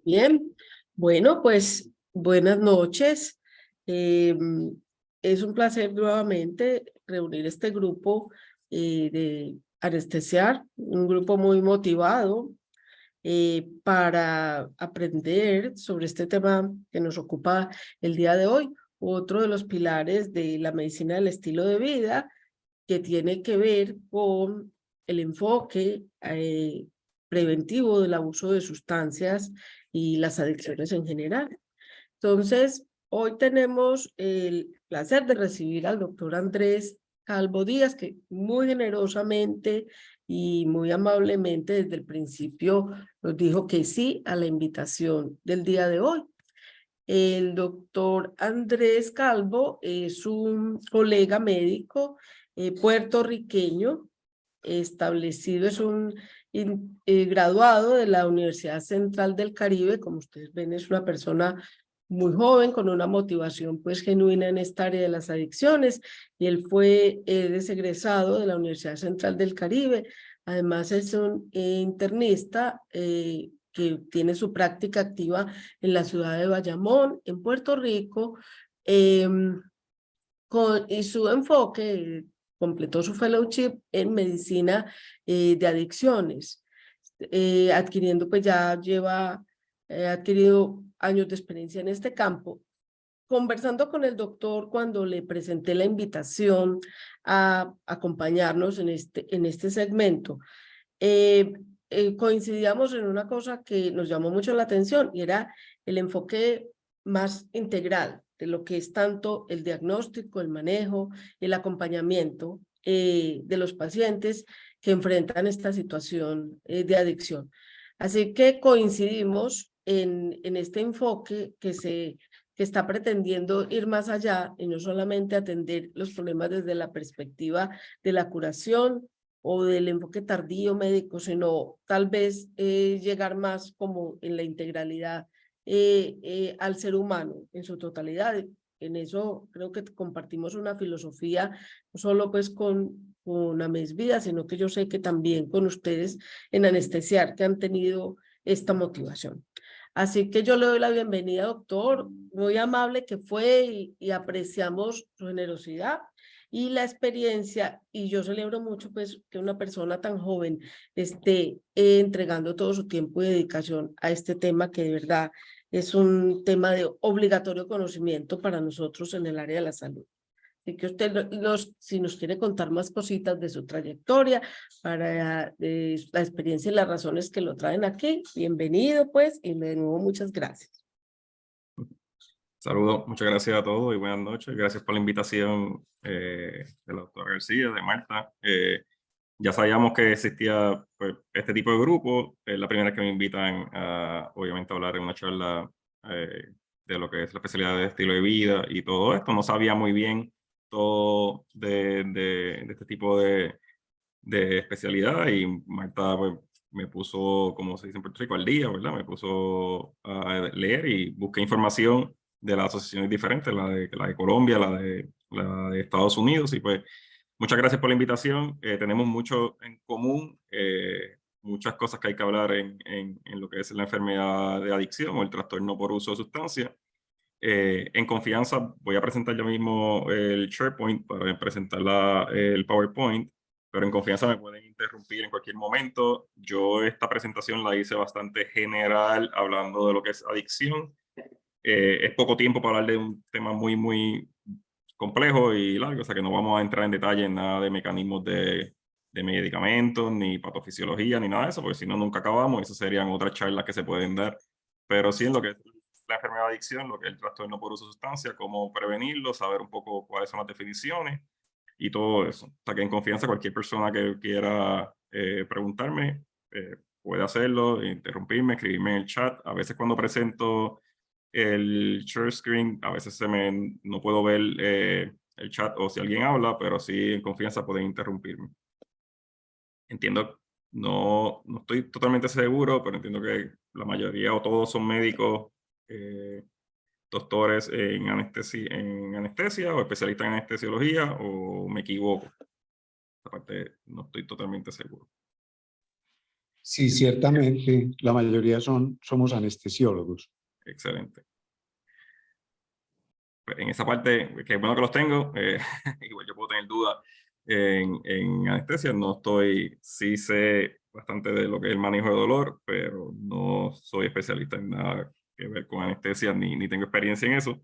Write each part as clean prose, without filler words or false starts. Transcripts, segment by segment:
Bien, bueno, pues buenas noches. Eh, es un placer nuevamente reunir este grupo de anestesiar, un grupo muy motivado para aprender sobre este tema que nos ocupa el día de hoy. Otro de los pilares de la medicina del estilo de vida que tiene que ver con el enfoque preventivo del abuso de sustancias y las adicciones en general. Entonces, hoy tenemos el placer de recibir al doctor Andrés Calvo Díaz, que muy generosamente y muy amablemente desde el principio nos dijo que sí a la invitación del día de hoy. El doctor Andrés Calvo es un colega médico puertorriqueño establecido, es un graduado de la Universidad Central del Caribe. Como ustedes ven, es una persona muy joven con una motivación pues genuina en esta área de las adicciones, y él fue egresado de la Universidad Central del Caribe. Además es un internista que tiene su práctica activa en la ciudad de Bayamón, en Puerto Rico, y su enfoque, completó su fellowship en medicina de adicciones, adquiriendo, pues ya lleva adquirido años de experiencia en este campo. Conversando con el doctor cuando le presenté la invitación a acompañarnos en este segmento, eh, coincidíamos en una cosa que nos llamó mucho la atención, y era el enfoque más integral de lo que es tanto el diagnóstico, el manejo, el acompañamiento de los pacientes que enfrentan esta situación de adicción. Así que coincidimos en este enfoque que está pretendiendo ir más allá y no solamente atender los problemas desde la perspectiva de la curación o del enfoque tardío médico, sino tal vez llegar más como en la integralidad al ser humano en su totalidad. En eso creo que compartimos una filosofía, no solo pues con Amesvida, sino que yo sé que también con ustedes en Anestesiar, que han tenido esta motivación. Así que yo le doy la bienvenida, doctor, muy amable que fue, y apreciamos su generosidad y la experiencia, y yo celebro mucho pues que una persona tan joven esté entregando todo su tiempo y dedicación a este tema, que de verdad es un tema de obligatorio conocimiento para nosotros en el área de la salud. Así que usted si nos quiere contar más cositas de su trayectoria, para la experiencia y las razones que lo traen aquí, bienvenido pues, y de nuevo muchas gracias. Saludos, muchas gracias a todos y buenas noches. Gracias por la invitación de la doctora García, de Marta. Ya sabíamos que existía pues, este tipo de grupo. Es la primera que me invitan a, obviamente, a hablar en una charla de lo que es la especialidad de estilo de vida y todo esto. No sabía muy bien todo de este tipo de especialidad, y Marta pues, me puso, como se dice en Puerto Rico, al día, ¿verdad? Me puso a leer y busqué información de las asociaciones diferentes, la de Colombia, la de Estados Unidos, y pues muchas gracias por la invitación. Tenemos mucho en común, muchas cosas que hay que hablar en lo que es la enfermedad de adicción o el trastorno por uso de sustancias. En confianza voy a presentar yo mismo el SharePoint para presentar el PowerPoint, pero en confianza me pueden interrumpir en cualquier momento. Yo esta presentación la hice bastante general, hablando de lo que es adicción. Es poco tiempo para hablar de un tema muy, muy complejo y largo, o sea que no vamos a entrar en detalle en nada de mecanismos de medicamentos, ni patofisiología, ni nada de eso, porque si no, nunca acabamos, y esas serían otras charlas que se pueden dar. Pero sí en lo que es la enfermedad de adicción, lo que es el trastorno por uso de sustancia, cómo prevenirlo, saber un poco cuáles son las definiciones y todo eso. O sea que en confianza cualquier persona que quiera preguntarme puede hacerlo, interrumpirme, escribirme en el chat. A veces cuando presento el share screen, a veces no puedo ver el chat o si alguien habla, pero sí en confianza pueden interrumpirme. Entiendo, no estoy totalmente seguro, pero entiendo que la mayoría o todos son médicos, doctores en anestesia o especialistas en anestesiología, o me equivoco. Esta parte no estoy totalmente seguro. Sí, ciertamente, la mayoría somos anestesiólogos. Excelente. Pues en esa parte, que es bueno que los tengo, igual yo puedo tener dudas en anestesia, no estoy, sí sé bastante de lo que es el manejo de dolor, pero no soy especialista en nada que ver con anestesia, ni tengo experiencia en eso,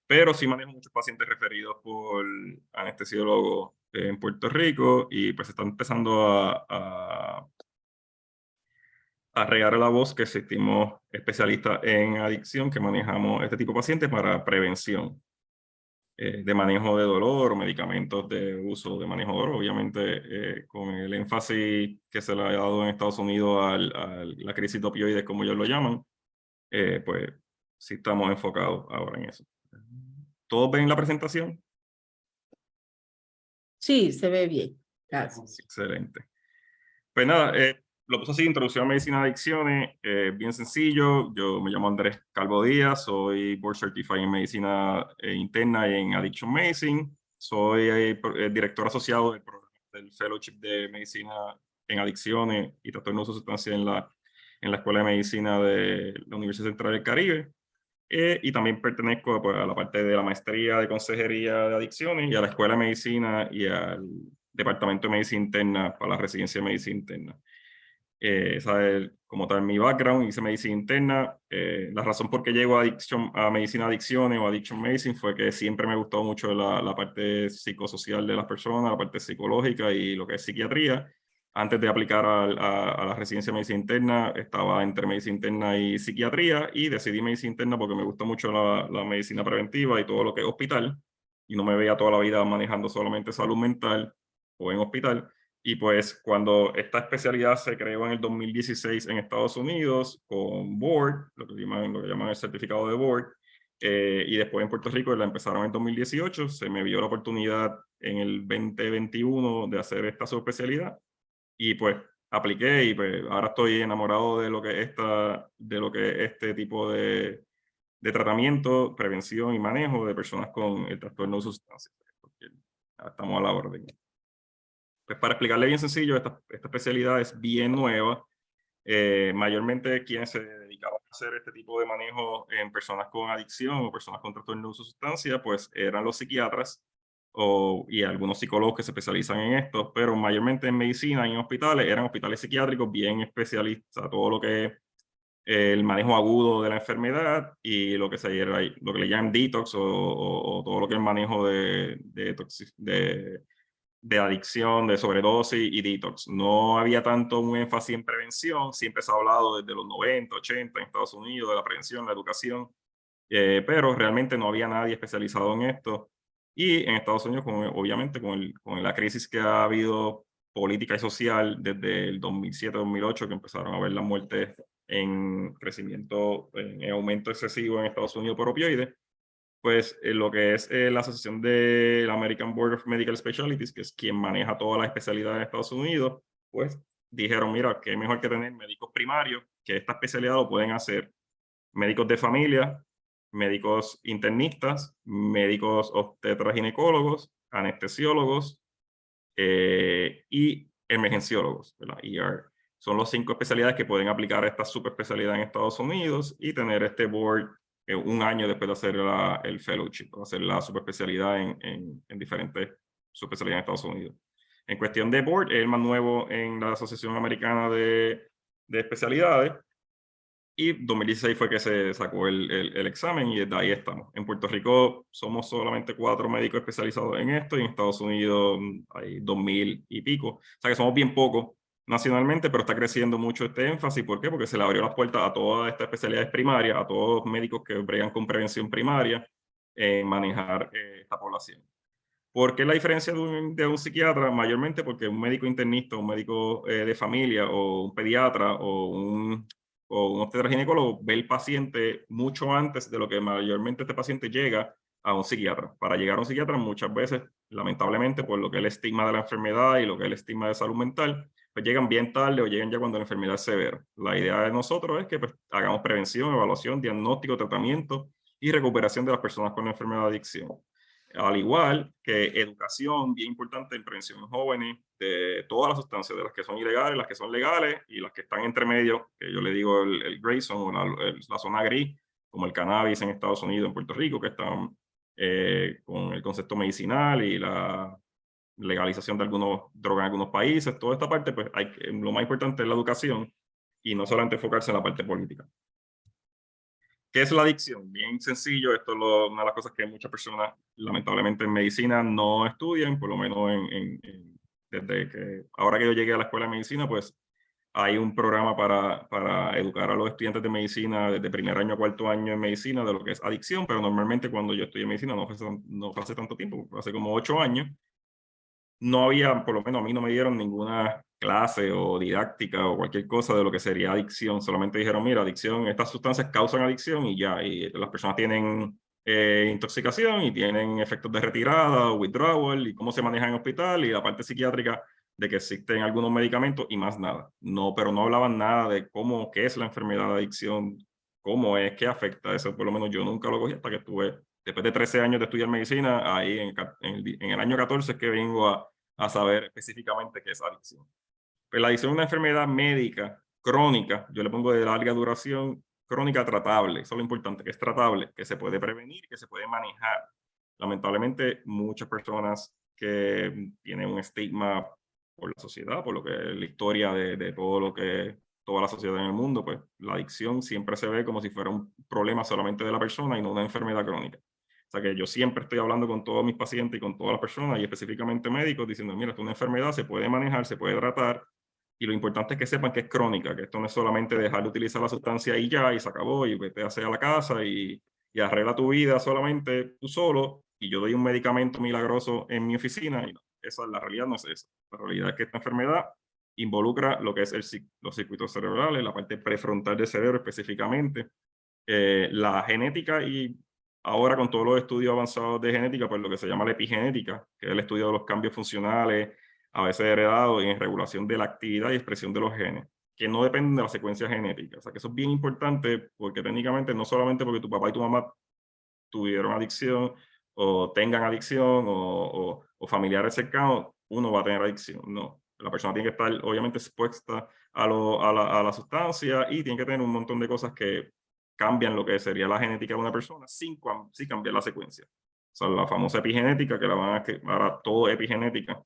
pero sí manejo muchos pacientes referidos por anestesiólogos en Puerto Rico y pues están empezando a regar la voz que existimos especialistas en adicción que manejamos este tipo de pacientes para prevención de manejo de dolor o medicamentos de uso de manejo de dolor, obviamente con el énfasis que se le ha dado en Estados Unidos a la crisis de opioides, como ellos lo llaman, pues sí estamos enfocados ahora en eso. ¿Todos ven la presentación? Sí, se ve bien. Gracias. Excelente. Pues nada, lo puse así, introducción a medicina de adicciones, bien sencillo. Yo me llamo Andrés Calvo Díaz, soy Board Certified en medicina interna y en Addiction Medicine. Soy director asociado del Fellowship de Medicina en Adicciones y Trastornos de Sustancias en la Escuela de Medicina de la Universidad Central del Caribe. Y también pertenezco pues, a la parte de la maestría de consejería de adicciones y a la Escuela de Medicina y al Departamento de Medicina Interna para la residencia de medicina interna. Esa es como tal mi background, hice medicina interna. La razón por qué llego a medicina de adicciones o addiction medicine fue que siempre me gustó mucho la parte psicosocial de las personas, la parte psicológica y lo que es psiquiatría. Antes de aplicar a la residencia de medicina interna, estaba entre medicina interna y psiquiatría y decidí medicina interna porque me gustó mucho la medicina preventiva y todo lo que es hospital y no me veía toda la vida manejando solamente salud mental o en hospital. Y pues cuando esta especialidad se creó en el 2016 en Estados Unidos con Board, lo que llaman el certificado de Board, y después en Puerto Rico la empezaron en el 2018, se me vio la oportunidad en el 2021 de hacer esta subespecialidad y pues apliqué y pues ahora estoy enamorado de lo que este tipo de tratamiento, prevención y manejo de personas con el trastorno de sustancias. Porque estamos a la orden. Pues para explicarle bien sencillo, esta especialidad es bien nueva. Mayormente quienes se dedicaban a hacer este tipo de manejo en personas con adicción o personas con trastorno de uso de sustancia, pues eran los psiquiatras y algunos psicólogos que se especializan en esto, pero mayormente en medicina y en hospitales eran hospitales psiquiátricos bien especialistas, todo lo que es el manejo agudo de la enfermedad y lo que le llaman detox o todo lo que es el manejo de adicción, de sobredosis y detox. No había tanto un énfasis en prevención, siempre se ha hablado desde los 90, 80 en Estados Unidos de la prevención, la educación, pero realmente no había nadie especializado en esto. Y en Estados Unidos, obviamente, con la crisis que ha habido política y social desde el 2007-2008, que empezaron a ver las muertes en crecimiento, en aumento excesivo en Estados Unidos por opioides, pues lo que es la asociación de la American Board of Medical Specialties, que es quien maneja todas las especialidades en Estados Unidos, pues dijeron, mira, qué mejor que tener médicos primarios, que esta especialidad lo pueden hacer médicos de familia, médicos internistas, médicos obstetras ginecólogos, anestesiólogos y emergenciólogos, ¿verdad? ER. Son los 5 especialidades que pueden aplicar esta subespecialidad en Estados Unidos y tener este board un año después de hacer el fellowship, o hacer la subespecialidad en diferentes subespecialidades en Estados Unidos. En cuestión de board, es el más nuevo en la Asociación Americana de Especialidades. Y 2016 fue que se sacó el examen y desde ahí estamos. En Puerto Rico somos solamente 4 médicos especializados en esto y en Estados Unidos hay 2000 y pico. O sea que somos bien pocos nacionalmente, pero está creciendo mucho este énfasis. ¿Por qué? Porque se le abrió las puertas a todas estas especialidades primarias, a todos los médicos que bregan con prevención primaria en manejar esta población. ¿Por qué la diferencia de un psiquiatra? Mayormente porque un médico internista, un médico de familia o un pediatra o un obstetra ginecólogo ve el paciente mucho antes de lo que mayormente este paciente llega a un psiquiatra. Para llegar a un psiquiatra muchas veces, lamentablemente, por lo que es el estigma de la enfermedad y lo que es el estigma de salud mental, pues llegan bien tarde o llegan ya cuando la enfermedad es severa. La idea de nosotros es que pues, hagamos prevención, evaluación, diagnóstico, tratamiento y recuperación de las personas con enfermedad de adicción. al igual que educación bien importante en prevención en jóvenes de todas las sustancias, de las que son ilegales, las que son legales y las que están entre medio, que yo le digo el gray zone o la zona gris, como el cannabis en Estados Unidos, en Puerto Rico, que están con el concepto medicinal y la legalización de algunos drogas en algunos países. Toda esta parte, pues lo más importante es la educación y no solamente enfocarse en la parte política. ¿Qué es la adicción? Bien sencillo, esto es una de las cosas que muchas personas lamentablemente en medicina no estudian, por lo menos desde que ahora que yo llegué a la escuela de medicina, pues hay un programa para educar a los estudiantes de medicina desde primer año a cuarto año en medicina de lo que es adicción, pero normalmente cuando yo estudié medicina no fue hace tanto tiempo, fue hace como 8 años, no había, por lo menos a mí no me dieron ninguna clase o didáctica o cualquier cosa de lo que sería adicción. Solamente dijeron, mira, adicción, estas sustancias causan adicción y ya. Y las personas tienen intoxicación y tienen efectos de retirada o withdrawal y cómo se maneja en hospital y la parte psiquiátrica de que existen algunos medicamentos y más nada. No, pero no hablaban nada de qué es la enfermedad de adicción, cómo es, qué afecta. Eso por lo menos yo nunca lo cogí hasta que estuve, después de 13 años de estudiar medicina, ahí en el año 14 es que vengo a saber específicamente qué es adicción. Pues la adicción es una enfermedad médica crónica, yo le pongo de larga duración, crónica tratable, eso es lo importante, que es tratable, que se puede prevenir, que se puede manejar. Lamentablemente, muchas personas que tienen un estigma por la sociedad, por lo que es la historia de todo lo que toda la sociedad en el mundo, pues la adicción siempre se ve como si fuera un problema solamente de la persona y no una enfermedad crónica. O sea que yo siempre estoy hablando con todos mis pacientes y con todas las personas y específicamente médicos diciendo, mira, esto es una enfermedad, se puede manejar, se puede tratar y lo importante es que sepan que es crónica, que esto no es solamente dejar de utilizar la sustancia y ya, y se acabó, y vete a hacer a la casa y arregla tu vida solamente tú solo y yo doy un medicamento milagroso en mi oficina y no, esa la realidad no es esa. La realidad es que esta enfermedad involucra lo que es los circuitos cerebrales, la parte prefrontal del cerebro específicamente, la genética y ahora con todos los estudios avanzados de genética, pues lo que se llama la epigenética, que es el estudio de los cambios funcionales, a veces heredados y en regulación de la actividad y expresión de los genes, que no dependen de la secuencia genética. O sea que eso es bien importante porque técnicamente no solamente porque tu papá y tu mamá tuvieron adicción o tengan adicción o familiares cercanos, uno va a tener adicción. No, la persona tiene que estar obviamente expuesta a la sustancia y tiene que tener un montón de cosas que cambian lo que sería la genética de una persona sin cambiar la secuencia. O sea, la famosa epigenética, que la van a ahora todo epigenética,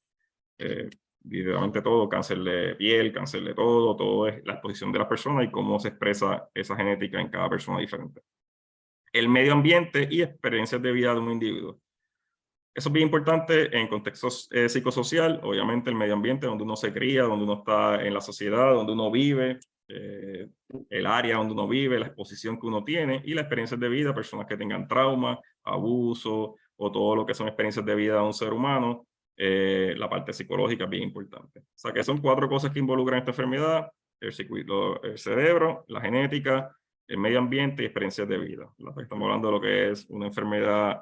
literalmente todo, cáncer de piel, cáncer de todo es la exposición de las personas y cómo se expresa esa genética en cada persona diferente. El medio ambiente y experiencias de vida de un individuo. Eso es bien importante en contextos psicosocial, obviamente el medio ambiente donde uno se cría, donde uno está en la sociedad, donde uno vive, el área donde uno vive, la exposición que uno tiene y las experiencias de vida, personas que tengan trauma, abuso o todo lo que son experiencias de vida de un ser humano, la parte psicológica es bien importante. O sea que son 4 cosas que involucran esta enfermedad, el cerebro, la genética, el medio ambiente y experiencias de vida. Estamos hablando de lo que es una enfermedad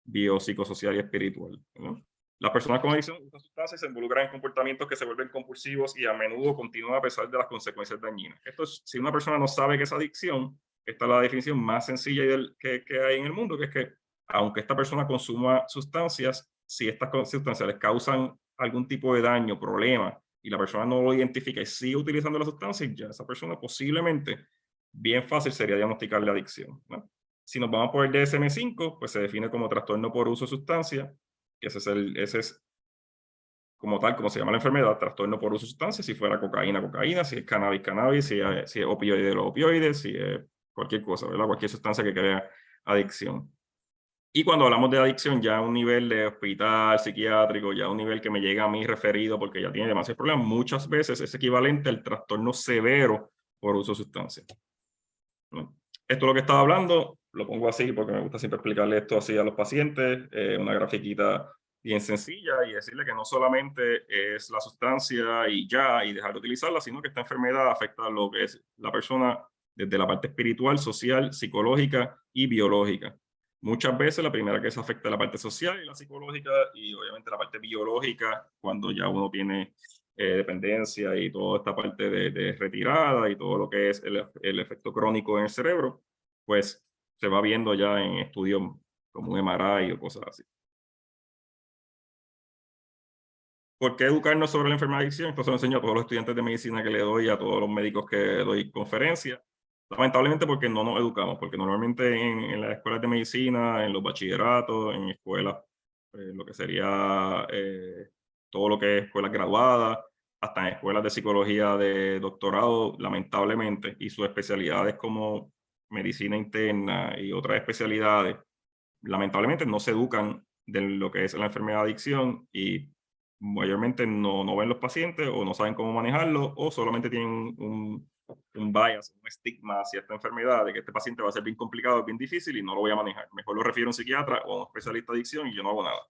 biopsicosocial y espiritual, ¿no? Las personas con adicción a estas sustancias se involucran en comportamientos que se vuelven compulsivos y a menudo continúan a pesar de las consecuencias dañinas. Esto es, si una persona no sabe qué es adicción, esta es la definición más sencilla que hay en el mundo, que es que aunque esta persona consuma sustancias, si estas sustancias les causan algún tipo de daño, problema, y la persona no lo identifica y sigue utilizando la sustancia, ya esa persona posiblemente, bien fácil sería diagnosticarle adicción, ¿no? Si nos vamos por el DSM-5, pues se define como trastorno por uso de sustancia, que ese es como tal, como se llama la enfermedad, trastorno por uso de sustancia, si fuera cocaína, cocaína, si es cannabis, cannabis, si es opioide, los opioides, si es cualquier cosa, ¿verdad? Cualquier sustancia que crea adicción. Y cuando hablamos de adicción, ya a un nivel de hospital psiquiátrico, ya a un nivel que me llega a mí referido porque ya tiene demasiados problemas, muchas veces es equivalente al trastorno severo por uso de sustancia. ¿No? Esto es lo que estaba hablando, lo pongo así porque me gusta siempre explicarle esto así a los pacientes, una grafiquita bien sencilla y decirle que no solamente es la sustancia y ya, y dejar de utilizarla, sino que esta enfermedad afecta a lo que es la persona desde la parte espiritual, social, psicológica y biológica. Muchas veces la primera que se afecta es la parte social y la psicológica y obviamente la parte biológica cuando ya uno tiene dependencia y toda esta parte de retirada y todo lo que es el efecto crónico en el cerebro, pues se va viendo ya en estudios como un MRI o cosas así. ¿Por qué educarnos sobre la enfermedad de adicción? Esto se lo enseño a todos los estudiantes de medicina que le doy, a todos los médicos que doy conferencias. Lamentablemente porque no nos educamos, porque normalmente en las escuelas de medicina, en los bachilleratos, en escuelas, lo que sería todo lo que es escuelas graduadas, hasta en escuelas de psicología de doctorado, lamentablemente, y sus especialidades como medicina interna y otras especialidades, lamentablemente no se educan de lo que es la enfermedad de adicción y mayormente no ven los pacientes o no saben cómo manejarlo o solamente tienen un bias, un estigma hacia esta enfermedad de que este paciente va a ser bien complicado, bien difícil y no lo voy a manejar. Mejor lo refiero a un psiquiatra o a un especialista de adicción y yo no hago nada.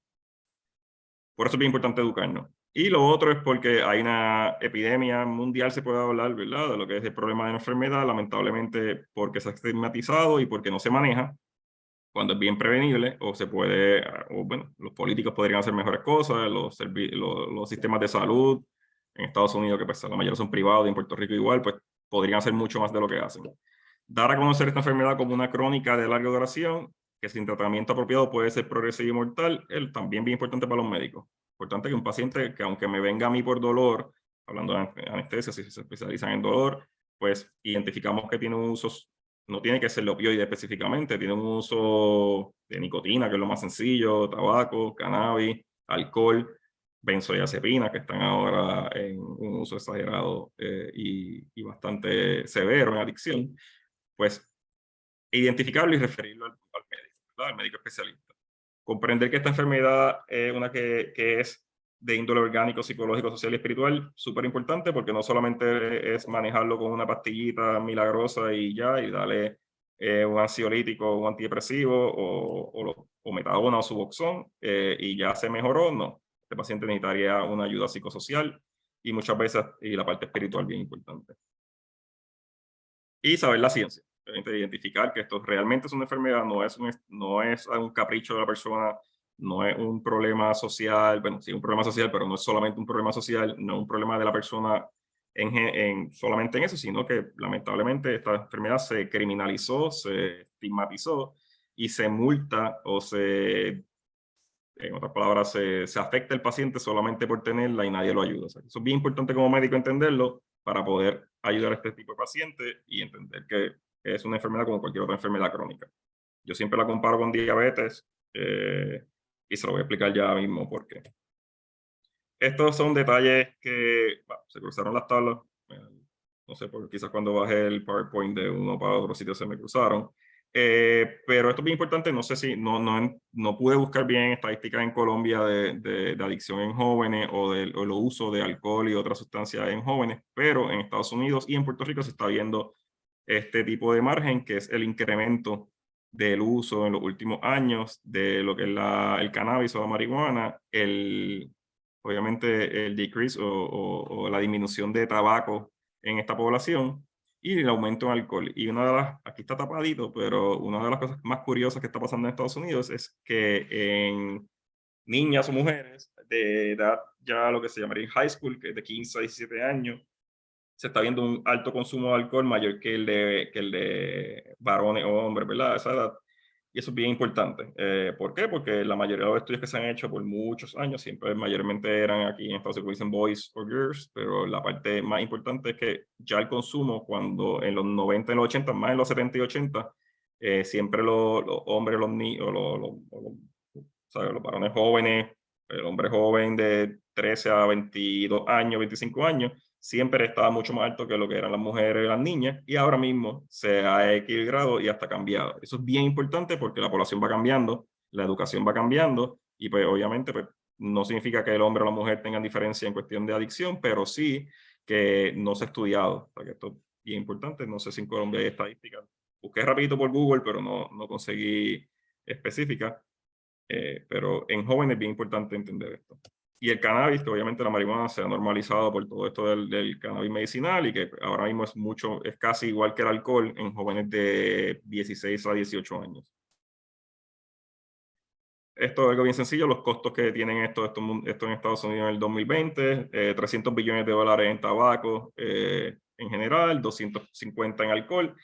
Por eso es bien importante educarnos. Y lo otro es porque hay una epidemia mundial, se puede hablar, ¿verdad?, de lo que es el problema de la enfermedad, lamentablemente porque se ha estigmatizado y porque no se maneja, cuando es bien prevenible, o se puede, o bueno, los políticos podrían hacer mejores cosas, los sistemas de salud en Estados Unidos, que pues la mayoría son privados, y en Puerto Rico igual, pues podrían hacer mucho más de lo que hacen. Dar a conocer esta enfermedad como una crónica de larga duración, que sin tratamiento apropiado puede ser progresivo y mortal, es también bien importante para los médicos. Importante que un paciente que aunque me venga a mí por dolor, hablando de anestesia, si se especializan en dolor, pues identificamos que tiene un uso, no tiene que ser el opioide específicamente, tiene un uso de nicotina, que es lo más sencillo, tabaco, cannabis, alcohol, benzodiazepinas, que están ahora en un uso exagerado y bastante severo en adicción, pues identificarlo y referirlo al médico, ¿verdad?, al médico especialista. Comprender que esta enfermedad es una que es de índole orgánico, psicológico, social y espiritual, súper importante porque no solamente es manejarlo con una pastillita milagrosa y ya, y darle un ansiolítico, un antidepresivo o metadona o Suboxone y ya se mejoró, no. Este paciente necesitaría una ayuda psicosocial y muchas veces, y la parte espiritual bien importante. Y saber la ciencia, identificar que esto realmente es una enfermedad, no es un capricho de la persona, no es un problema social, bueno, sí, un problema social, pero no es solamente un problema social, no es un problema de la persona solamente en eso, sino que lamentablemente esta enfermedad se criminalizó, se estigmatizó y se multa o en otras palabras, se afecta al paciente solamente por tenerla y nadie lo ayuda. O sea, eso es bien importante como médico entenderlo para poder ayudar a este tipo de pacientes y entender que es una enfermedad como cualquier otra enfermedad crónica. Yo siempre la comparo con diabetes y se lo voy a explicar ya mismo por qué. Estos son detalles que se cruzaron las tablas. No sé, quizás cuando bajé el PowerPoint de uno para otro sitio se me cruzaron. Pero esto es bien importante, no sé si no pude buscar bien estadísticas en Colombia de adicción en jóvenes o el uso de alcohol y otras sustancias en jóvenes, pero en Estados Unidos y en Puerto Rico se está viendo este tipo de margen, que es el incremento del uso en los últimos años de lo que es el cannabis o la marihuana, obviamente el decrease o la disminución de tabaco en esta población y el aumento en alcohol. Y aquí está tapadito, pero una de las cosas más curiosas que está pasando en Estados Unidos es que en niñas o mujeres de edad ya lo que se llamaría high school, que es de 15 a 17 años, se está viendo un alto consumo de alcohol mayor que el de varones o hombres, ¿verdad? A esa edad. Y eso es bien importante. ¿Por qué? Porque la mayoría de los estudios que se han hecho por muchos años siempre mayormente eran aquí en Estados Unidos, dicen boys or girls, pero la parte más importante es que ya el consumo, cuando en los 90, en los 80, más en los 70 y 80, siempre los hombres, los niños, los varones jóvenes, el hombre joven de 13 a 22 años, 25 años, siempre estaba mucho más alto que lo que eran las mujeres y las niñas, y ahora mismo se ha equilibrado y hasta cambiado. Eso es bien importante porque la población va cambiando, la educación va cambiando, y pues obviamente pues, no significa que el hombre o la mujer tengan diferencia en cuestión de adicción, pero sí que no se ha estudiado. O sea, que esto es bien importante. No sé si en Colombia hay estadísticas. Busqué rapidito por Google, pero no conseguí específica. Pero en jóvenes es bien importante entender esto. Y el cannabis, que obviamente la marihuana se ha normalizado por todo esto del cannabis medicinal y que ahora mismo es casi igual que el alcohol en jóvenes de 16 a 18 años. Esto es algo bien sencillo, los costos que tienen esto en Estados Unidos en el 2020, 300 billones de dólares en tabaco en general, 250 en alcohol.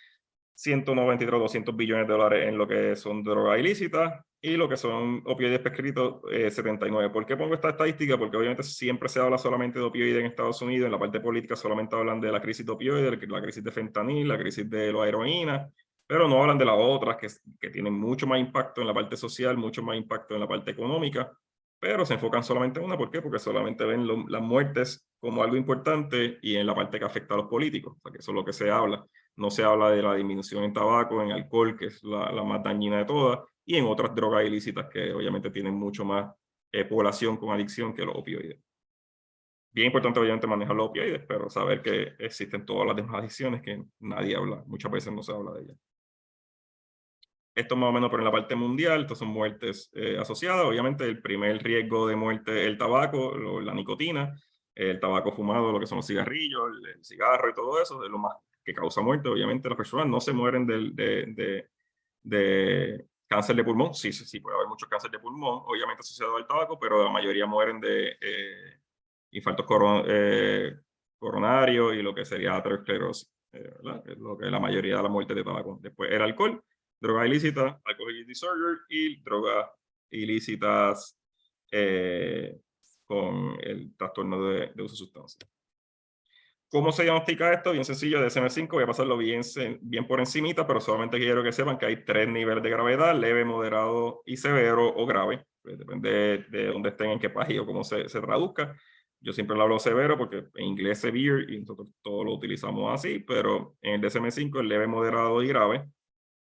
193 o 200 billones de dólares en lo que son drogas ilícitas y lo que son opioides prescritos, 79. ¿Por qué pongo esta estadística? Porque obviamente siempre se habla solamente de opioides en Estados Unidos, en la parte política solamente hablan de la crisis de opioides, la crisis de fentanil, la crisis de la heroína, pero no hablan de las otras que tienen mucho más impacto en la parte social, mucho más impacto en la parte económica, pero se enfocan solamente en una. ¿Por qué? Porque solamente ven las muertes como algo importante y en la parte que afecta a los políticos, o sea, que eso es lo que se habla. No se habla de la disminución en tabaco, en alcohol, que es la más dañina de todas, y en otras drogas ilícitas que obviamente tienen mucho más población con adicción que los opioides. Bien importante obviamente manejar los opioides, pero saber que existen todas las demás adicciones que nadie habla, muchas veces no se habla de ellas. Esto más o menos por en la parte mundial, estas son muertes asociadas. Obviamente el primer riesgo de muerte es el tabaco, la nicotina, el tabaco fumado, lo que son los cigarrillos, el cigarro y todo eso, es lo más que causa muerte. Obviamente las personas no se mueren de cáncer de pulmón. Sí, puede haber mucho cáncer de pulmón, obviamente asociado al tabaco, pero la mayoría mueren de infartos coronarios y lo que sería aterosclerosis, ¿verdad? Es lo que es la mayoría de las muertes de tabaco. Después el alcohol, droga ilícita, alcohol use disorder y drogas ilícitas con el trastorno de uso de sustancias. ¿Cómo se diagnostica esto? Bien sencillo, DSM-5, voy a pasarlo bien por encimita, pero solamente quiero que sepan que hay 3 niveles de gravedad: leve, moderado y severo o grave. Pues depende de dónde estén, en qué país o cómo se traduzca. Yo siempre lo hablo severo porque en inglés es severe y nosotros todos lo utilizamos así, pero en el DSM-5 es leve, moderado y grave.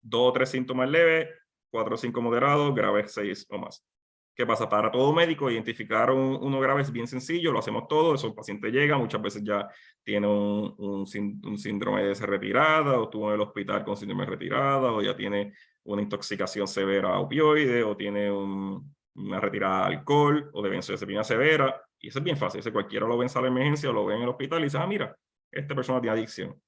2 o 3 síntomas leves, 4 o 5 moderados, graves 6 o más. ¿Qué pasa? Para todo médico, identificar uno grave es bien sencillo, lo hacemos todos. Esos pacientes llegan, muchas veces ya tiene un síndrome de retirada, o estuvo en el hospital con síndrome de retirada, o ya tiene una intoxicación severa a opioides, o tiene una retirada de alcohol, o de benzodiazepina severa. Y eso es bien fácil. Cualquiera lo ve en sala de emergencia o lo ve en el hospital y dice, mira, esta persona tiene adicción.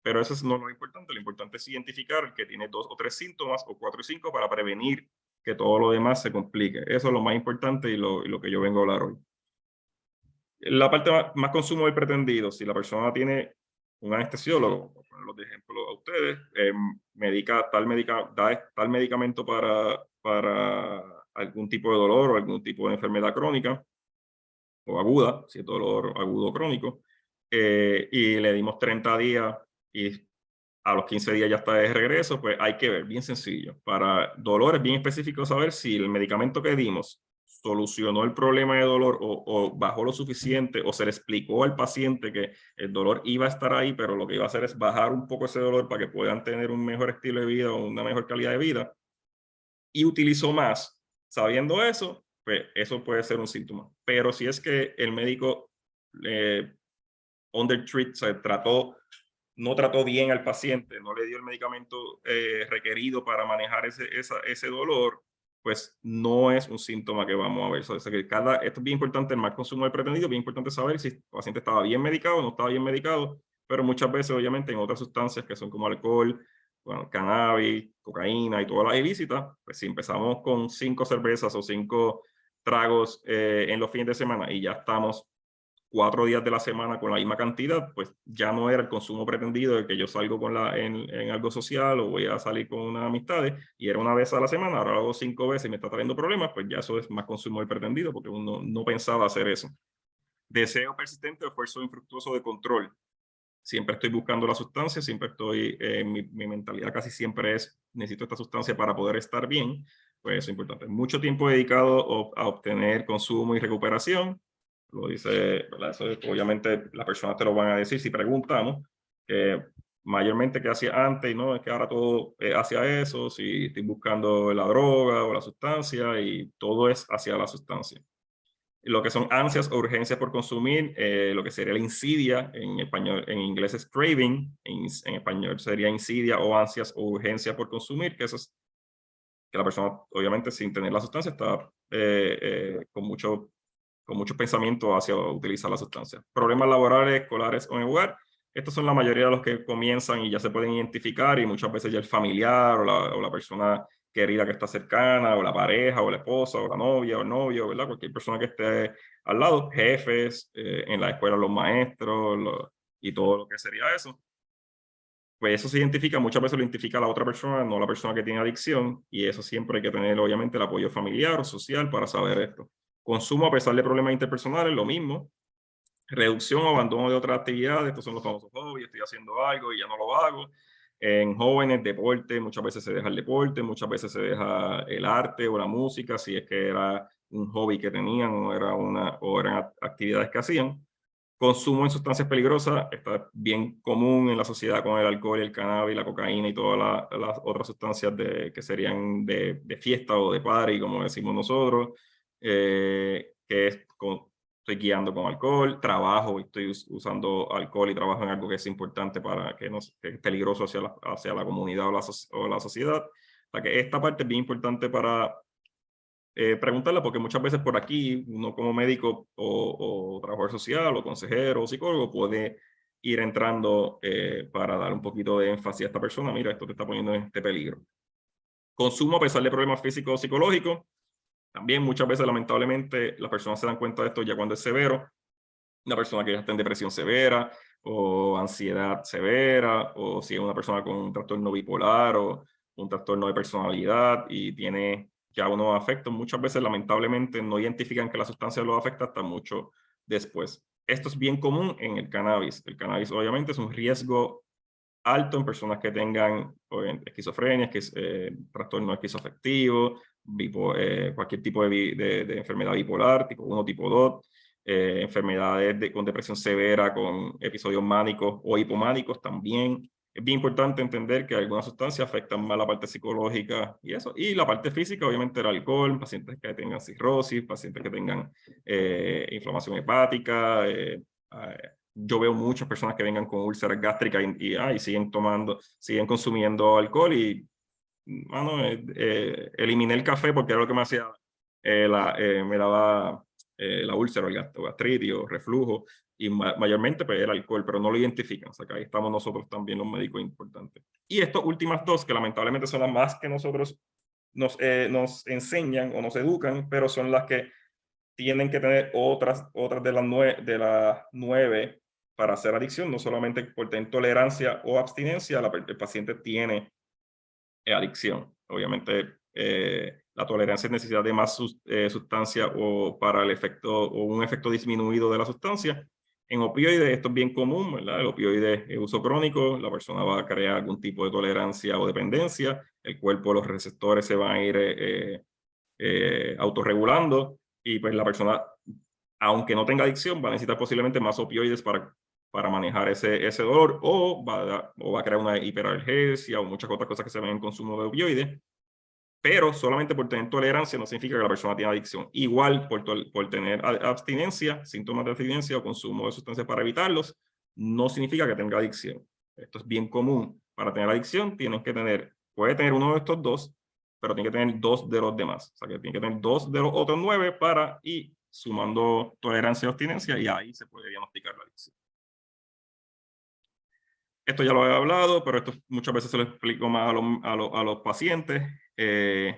Pero eso no es lo importante. Lo importante es identificar que tiene 2 o 3 síntomas, o 4 y 5, para prevenir que todo lo demás se complique. Eso es lo más importante y lo que yo vengo a hablar hoy. La parte más consumo del pretendido: si la persona tiene un anestesiólogo, por ponerlo de ejemplo a ustedes, da tal medicamento para algún tipo de dolor o algún tipo de enfermedad crónica o aguda, si es dolor agudo o crónico, y le dimos 30 días y a los 15 días ya está de regreso, pues hay que ver, bien sencillo. Para dolores bien específicos, saber si el medicamento que dimos solucionó el problema de dolor o bajó lo suficiente, o se le explicó al paciente que el dolor iba a estar ahí, pero lo que iba a hacer es bajar un poco ese dolor para que puedan tener un mejor estilo de vida o una mejor calidad de vida, y utilizó más. Sabiendo eso, pues eso puede ser un síntoma. Pero si es que el médico undertreat, o sea, no trató bien al paciente, no le dio el medicamento requerido para manejar ese dolor, pues no es un síntoma que vamos a ver. O sea, que esto es bien importante, el mal consumo del pretendido, bien importante saber si el paciente estaba bien medicado o no estaba bien medicado, pero muchas veces obviamente en otras sustancias que son como alcohol, bueno, cannabis, cocaína y todas las ilícitas, pues si empezamos con 5 cervezas o 5 tragos en los fines de semana y ya estamos 4 días de la semana con la misma cantidad, pues ya no era el consumo pretendido de que yo salgo en algo social o voy a salir con unas amistades y era una vez a la semana, ahora lo hago 5 veces y me está trayendo problemas, pues ya eso es más consumo del pretendido porque uno no pensaba hacer eso. Deseo persistente o esfuerzo infructuoso de control. Siempre estoy buscando la sustancia, siempre estoy, mi mentalidad casi siempre es, necesito esta sustancia para poder estar bien, pues eso es importante. Mucho tiempo dedicado a obtener consumo y recuperación. Lo dice, ¿verdad? Eso obviamente las personas te lo van a decir si preguntamos, mayormente que hacía antes, y no, es que ahora todo es hacia eso, si estoy buscando la droga o la sustancia, y todo es hacia la sustancia. Lo que son ansias o urgencias por consumir, lo que sería la insidia, en español, en inglés es craving, en español sería insidia o ansias o urgencias por consumir, que eso es que la persona obviamente sin tener la sustancia está con mucho pensamiento hacia utilizar la sustancia. Problemas laborales, escolares o en el hogar. Estos son la mayoría de los que comienzan y ya se pueden identificar, y muchas veces ya el familiar o la persona querida que está cercana, o la pareja, o la esposa, o la novia, o el novio, ¿verdad? Cualquier persona que esté al lado, jefes, en la escuela los maestros, y todo lo que sería eso. pues eso se identifica, muchas veces lo identifica la otra persona, no la persona que tiene adicción, y eso siempre hay que tener, obviamente, el apoyo familiar o social para saber esto. Consumo a pesar de problemas interpersonales, lo mismo. Reducción o abandono de otras actividades, estos son los famosos hobbies, estoy haciendo algo y ya no lo hago. En jóvenes, deporte, muchas veces se deja el deporte, muchas veces se deja el arte o la música, si es que era un hobby que tenían o eran actividades que hacían. Consumo en sustancias peligrosas está bien común en la sociedad con el alcohol, el cannabis, la cocaína y todas las otras sustancias que serían de fiesta o de party, como decimos nosotros, que es estoy guiando con alcohol, trabajo, estoy usando alcohol y trabajo en algo que es importante para que es peligroso hacia la comunidad o la sociedad. O sea que esta parte es bien importante para preguntarla, porque muchas veces por aquí uno como médico o trabajador social o consejero o psicólogo puede ir entrando para dar un poquito de énfasis a esta persona. Mira, esto te está poniendo en este peligro. Consumo a pesar de problemas físicos o psicológicos. También muchas veces, lamentablemente, las personas se dan cuenta de esto ya cuando es severo. Una persona que ya está en depresión severa o ansiedad severa, o si es una persona con un trastorno bipolar o un trastorno de personalidad y tiene ya unos afectos, muchas veces lamentablemente no identifican que la sustancia los afecta hasta mucho después. Esto es bien común en el cannabis. El cannabis obviamente es un riesgo alto en personas que tengan esquizofrenia, trastorno esquizoafectivo, cualquier tipo de enfermedad bipolar, tipo 1, tipo 2, enfermedades con depresión severa, con episodios mánicos o hipománicos también. Es bien importante entender que algunas sustancias afectan más la parte psicológica y eso. Y la parte física, obviamente, el alcohol, pacientes que tengan cirrosis, pacientes que tengan inflamación hepática, yo veo muchas personas que vengan con úlceras gástricas y siguen consumiendo alcohol y eliminé el café porque era lo que me hacía, me daba la úlcera, o gastritis o reflujo, y mayormente pues, el alcohol, pero no lo identifican. O sea, que ahí estamos nosotros también, los médicos importantes. Y estas últimas dos, que lamentablemente son las más que nosotros nos enseñan o nos educan, pero son las que tienen que tener otras de las 9 para hacer adicción, no solamente por tener tolerancia o abstinencia, el paciente tiene adicción. Obviamente, la tolerancia es necesidad de más sustancia o para el efecto o un efecto disminuido de la sustancia. En opioides esto es bien común, ¿verdad? El opioide es uso crónico, la persona va a crear algún tipo de tolerancia o dependencia, el cuerpo, los receptores se van a ir autorregulando y pues la persona, aunque no tenga adicción, va a necesitar posiblemente más opioides para manejar ese dolor o va a crear una hiperalgesia o muchas otras cosas que se ven en el consumo de opioides. Pero solamente por tener tolerancia no significa que la persona tiene adicción. Igual por tener abstinencia, síntomas de abstinencia o consumo de sustancias para evitarlos, no significa que tenga adicción. Esto es bien común. Para tener adicción puede tener uno de estos dos, pero tiene que tener 2 de los demás. O sea que tiene que tener 2 de los otros 9 para ir sumando tolerancia y abstinencia y ahí se puede diagnosticar la adicción. Esto ya lo he hablado, pero esto muchas veces se lo explico más a los pacientes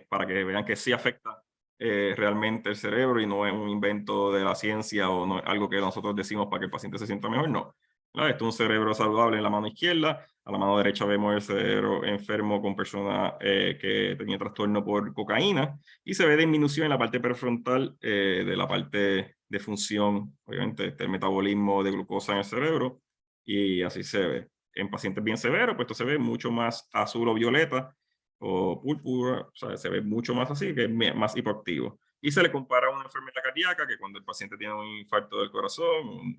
para que vean que sí afecta realmente el cerebro y no es un invento de la ciencia o no es algo que nosotros decimos para que el paciente se sienta mejor, no. Esto es un cerebro saludable en la mano izquierda, a la mano derecha vemos el cerebro enfermo con personas que tenían trastorno por cocaína y se ve disminución en la parte prefrontal de la parte de función, obviamente, el metabolismo de glucosa en el cerebro y así se ve. En pacientes bien severos, pues esto se ve mucho más azul o violeta o púrpura, o sea, se ve mucho más así, que es más hipoactivo. Y se le compara a una enfermedad cardíaca, que cuando el paciente tiene un infarto del corazón,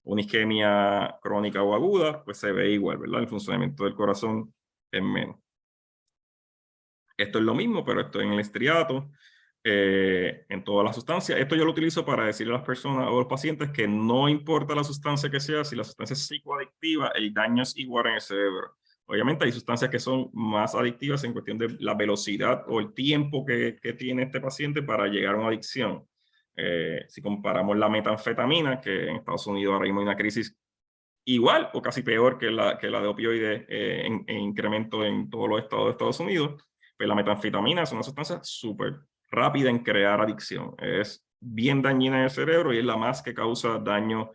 una isquemia crónica o aguda, pues se ve igual, ¿verdad? El funcionamiento del corazón es menos. Esto es lo mismo, pero esto en el estriato, en todas las sustancias. Esto yo lo utilizo para decirle a las personas o a los pacientes que no importa la sustancia que sea, si la sustancia es psicoadictiva, el daño es igual en el cerebro. Obviamente hay sustancias que son más adictivas en cuestión de la velocidad o el tiempo que tiene este paciente para llegar a una adicción. Si comparamos la metanfetamina, que en Estados Unidos ahora mismo hay una crisis igual o casi peor que la de opioides en incremento en todos los estados de Estados Unidos, pues la metanfetamina es una sustancia súper rápida en crear adicción. Es bien dañina en el cerebro y es la más que causa daño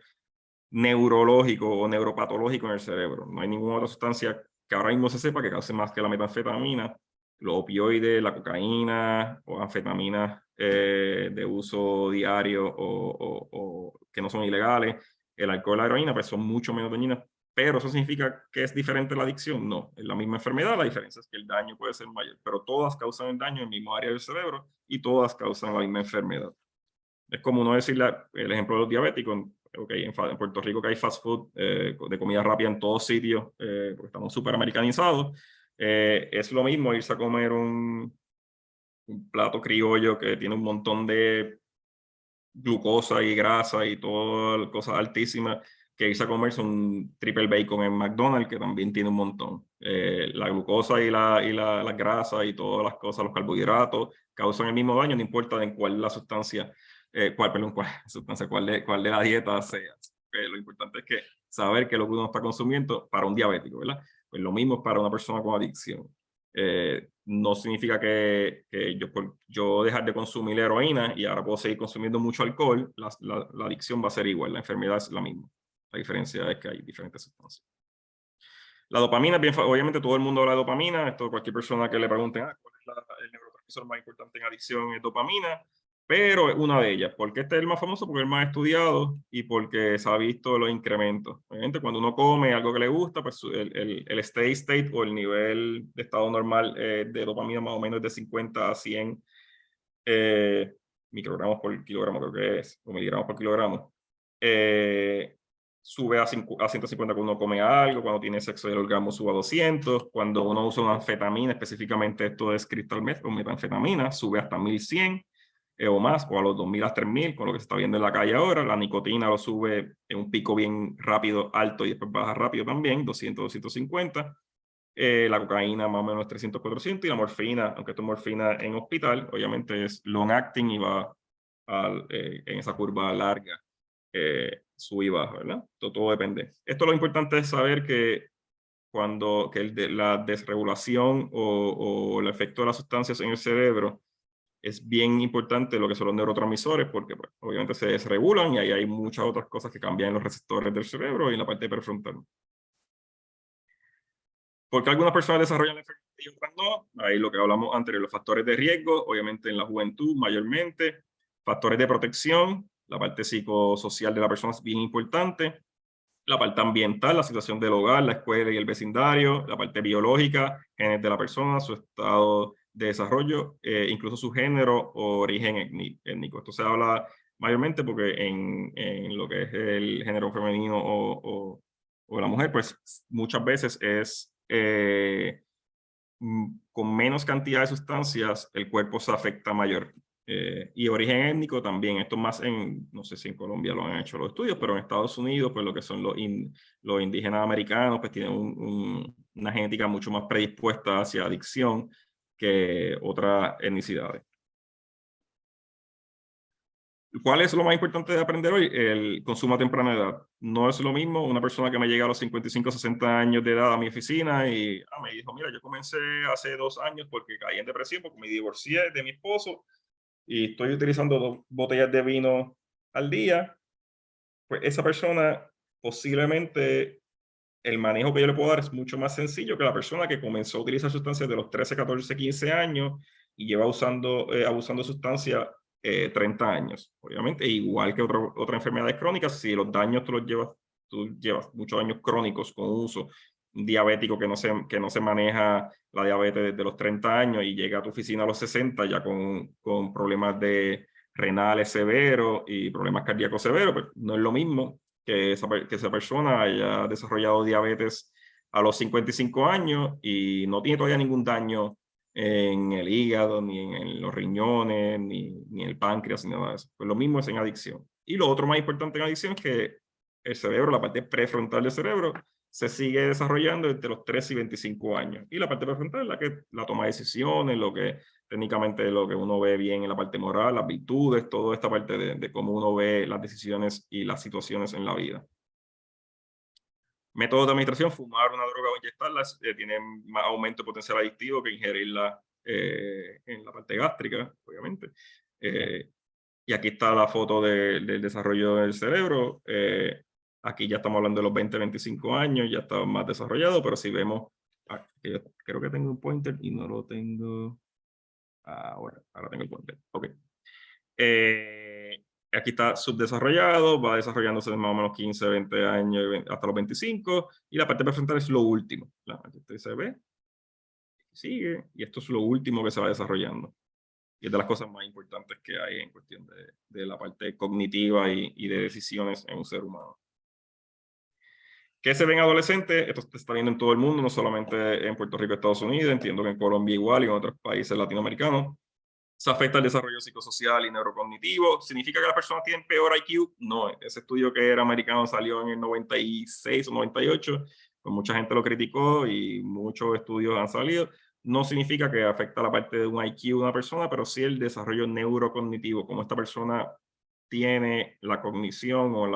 neurológico o neuropatológico en el cerebro. No hay ninguna otra sustancia que ahora mismo se sepa que cause más que la metanfetamina, los opioides, la cocaína o anfetaminas de uso diario o que no son ilegales. El alcohol, la heroína, pues son mucho menos dañinas. Pero ¿eso significa que es diferente la adicción? No, es la misma enfermedad, la diferencia es que el daño puede ser mayor, pero todas causan el daño en el mismo área del cerebro y todas causan la misma enfermedad. Es como uno decirle, el ejemplo de los diabéticos, okay, en Puerto Rico que hay fast food de comida rápida en todos sitios, porque estamos súper americanizados, es lo mismo irse a comer un plato criollo que tiene un montón de glucosa y grasa y todas cosas altísimas, que irse a comerse un triple bacon en McDonald's, que también tiene un montón. La glucosa y la grasa y todas las cosas, los carbohidratos, causan el mismo daño, no importa en cuál la sustancia, cuál de la dieta sea. Lo importante es que saber que lo que uno está consumiendo para un diabético, ¿verdad? Pues lo mismo es para una persona con adicción. No significa que yo dejar de consumir heroína y ahora puedo seguir consumiendo mucho alcohol, la adicción va a ser igual, la enfermedad es la misma. La diferencia es que hay diferentes sustancias. La dopamina, bien, obviamente todo el mundo habla de dopamina, esto cualquier persona que le pregunten, ¿cuál es el neurotransmisor más importante en adicción? Es dopamina, pero es una de ellas. ¿Por qué este es el más famoso? Porque es el más estudiado y porque se ha visto los incrementos. Obviamente cuando uno come algo que le gusta, pues el steady state o el nivel de estado normal de dopamina más o menos es de 50 a 100 microgramos por kilogramo, creo que es, o miligramos por kilogramo. Sube a 150 cuando uno come algo, cuando tiene sexo y el orgasmo sube a 200, cuando uno usa una anfetamina, específicamente esto es crystal meth o metanfetamina, sube hasta 1100 o más, o a los 2000 a 3000, con lo que se está viendo en la calle ahora. La nicotina lo sube en un pico bien rápido, alto, y después baja rápido también, 200, 250. La cocaína más o menos 300, 400, y la morfina, aunque esto es morfina en hospital, obviamente es long acting y va en esa curva larga, sube y baja, ¿verdad? Todo depende. Esto lo importante es saber que la desregulación o el efecto de las sustancias en el cerebro es bien importante lo que son los neurotransmisores, porque pues, obviamente se desregulan y ahí hay muchas otras cosas que cambian en los receptores del cerebro y en la parte prefrontal. Porque algunas personas desarrollan la enfermedad y otras no. Ahí lo que hablamos antes, los factores de riesgo, obviamente en la juventud mayormente, factores de protección, la parte psicosocial de la persona es bien importante, la parte ambiental, la situación del hogar, la escuela y el vecindario, la parte biológica, genes de la persona, su estado de desarrollo, incluso su género o origen étnico. Esto se habla mayormente porque en lo que es el género femenino o la mujer, pues muchas veces es con menos cantidad de sustancias, el cuerpo se afecta mayor. Y origen étnico también, esto más no sé si en Colombia lo han hecho los estudios, pero en Estados Unidos, pues lo que son los indígenas americanos, pues tienen una genética mucho más predispuesta hacia adicción que otras etnicidades. ¿Cuál es lo más importante de aprender hoy? El consumo a temprana edad. No es lo mismo una persona que me llega a los 55, 60 años de edad a mi oficina y me dijo, mira, yo comencé hace 2 años porque caí en depresión, porque me divorcié de mi esposo y estoy utilizando 2 botellas de vino al día. Pues esa persona posiblemente el manejo que yo le puedo dar es mucho más sencillo que la persona que comenzó a utilizar sustancias de los 13, 14, 15 años y lleva abusando de sustancias 30 años. Obviamente, igual que otras enfermedades crónicas, si los daños tú llevas muchos años crónicos con uso, un diabético que no se maneja la diabetes desde los 30 años y llega a tu oficina a los 60 ya con problemas renales severos y problemas cardíacos severos, pues no es lo mismo que esa persona haya desarrollado diabetes a los 55 años y no tiene todavía ningún daño en el hígado, ni en los riñones, ni en el páncreas, ni nada de eso. Pues lo mismo es en adicción. Y lo otro más importante en adicción es que el cerebro, la parte prefrontal del cerebro, se sigue desarrollando entre los 3 y 25 años. Y la parte prefrontal es la que la toma de decisiones, técnicamente lo que uno ve bien en la parte moral, las virtudes, toda esta parte de cómo uno ve las decisiones y las situaciones en la vida. Métodos de administración: fumar una droga o inyectarla tienen más aumento de potencial adictivo que ingerirla en la parte gástrica, obviamente. Y aquí está la foto del desarrollo del cerebro. Aquí ya estamos hablando de los 20, 25 años, ya está más desarrollado, pero si vemos, yo creo que tengo un pointer y no lo tengo ahora tengo el pointer. Ok. Aquí está subdesarrollado, va desarrollándose de más o menos 15, 20 años hasta los 25, y la parte prefrontal es lo último. Usted se ve, sigue, y esto es lo último que se va desarrollando. Y es de las cosas más importantes que hay en cuestión de la parte cognitiva y de decisiones en un ser humano. ¿Qué se ve en adolescentes? Esto se está viendo en todo el mundo, no solamente en Puerto Rico, Estados Unidos, entiendo que en Colombia igual y en otros países latinoamericanos. Se afecta el desarrollo psicosocial y neurocognitivo. ¿Significa que las personas tienen peor IQ? No, ese estudio que era americano salió en el 96 o 98, pues mucha gente lo criticó y muchos estudios han salido. No significa que afecta la parte de un IQ de una persona, pero sí el desarrollo neurocognitivo, como esta persona tiene la cognición o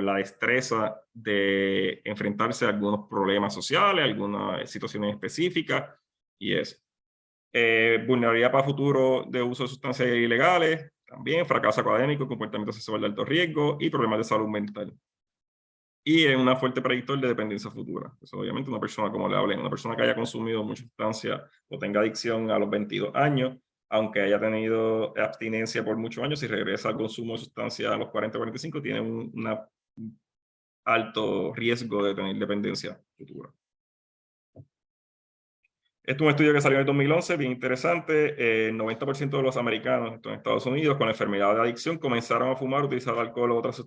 la destreza de enfrentarse a algunos problemas sociales, algunas situaciones específicas, y eso. Vulnerabilidad para futuro de uso de sustancias ilegales, también fracaso académico, comportamiento sexual de alto riesgo y problemas de salud mental. Y es una fuerte predictor de dependencia futura. Eso obviamente una persona, como le hablé, una persona que haya consumido mucha sustancia o tenga adicción a los 22 años, aunque haya tenido abstinencia por muchos años, si regresa al consumo de sustancia a los 40 o 45, tiene un alto riesgo de tener dependencia futura. Este es un estudio que salió en el 2011, bien interesante. El 90% de los americanos en Estados Unidos con enfermedad de adicción comenzaron a fumar, utilizar alcohol o otras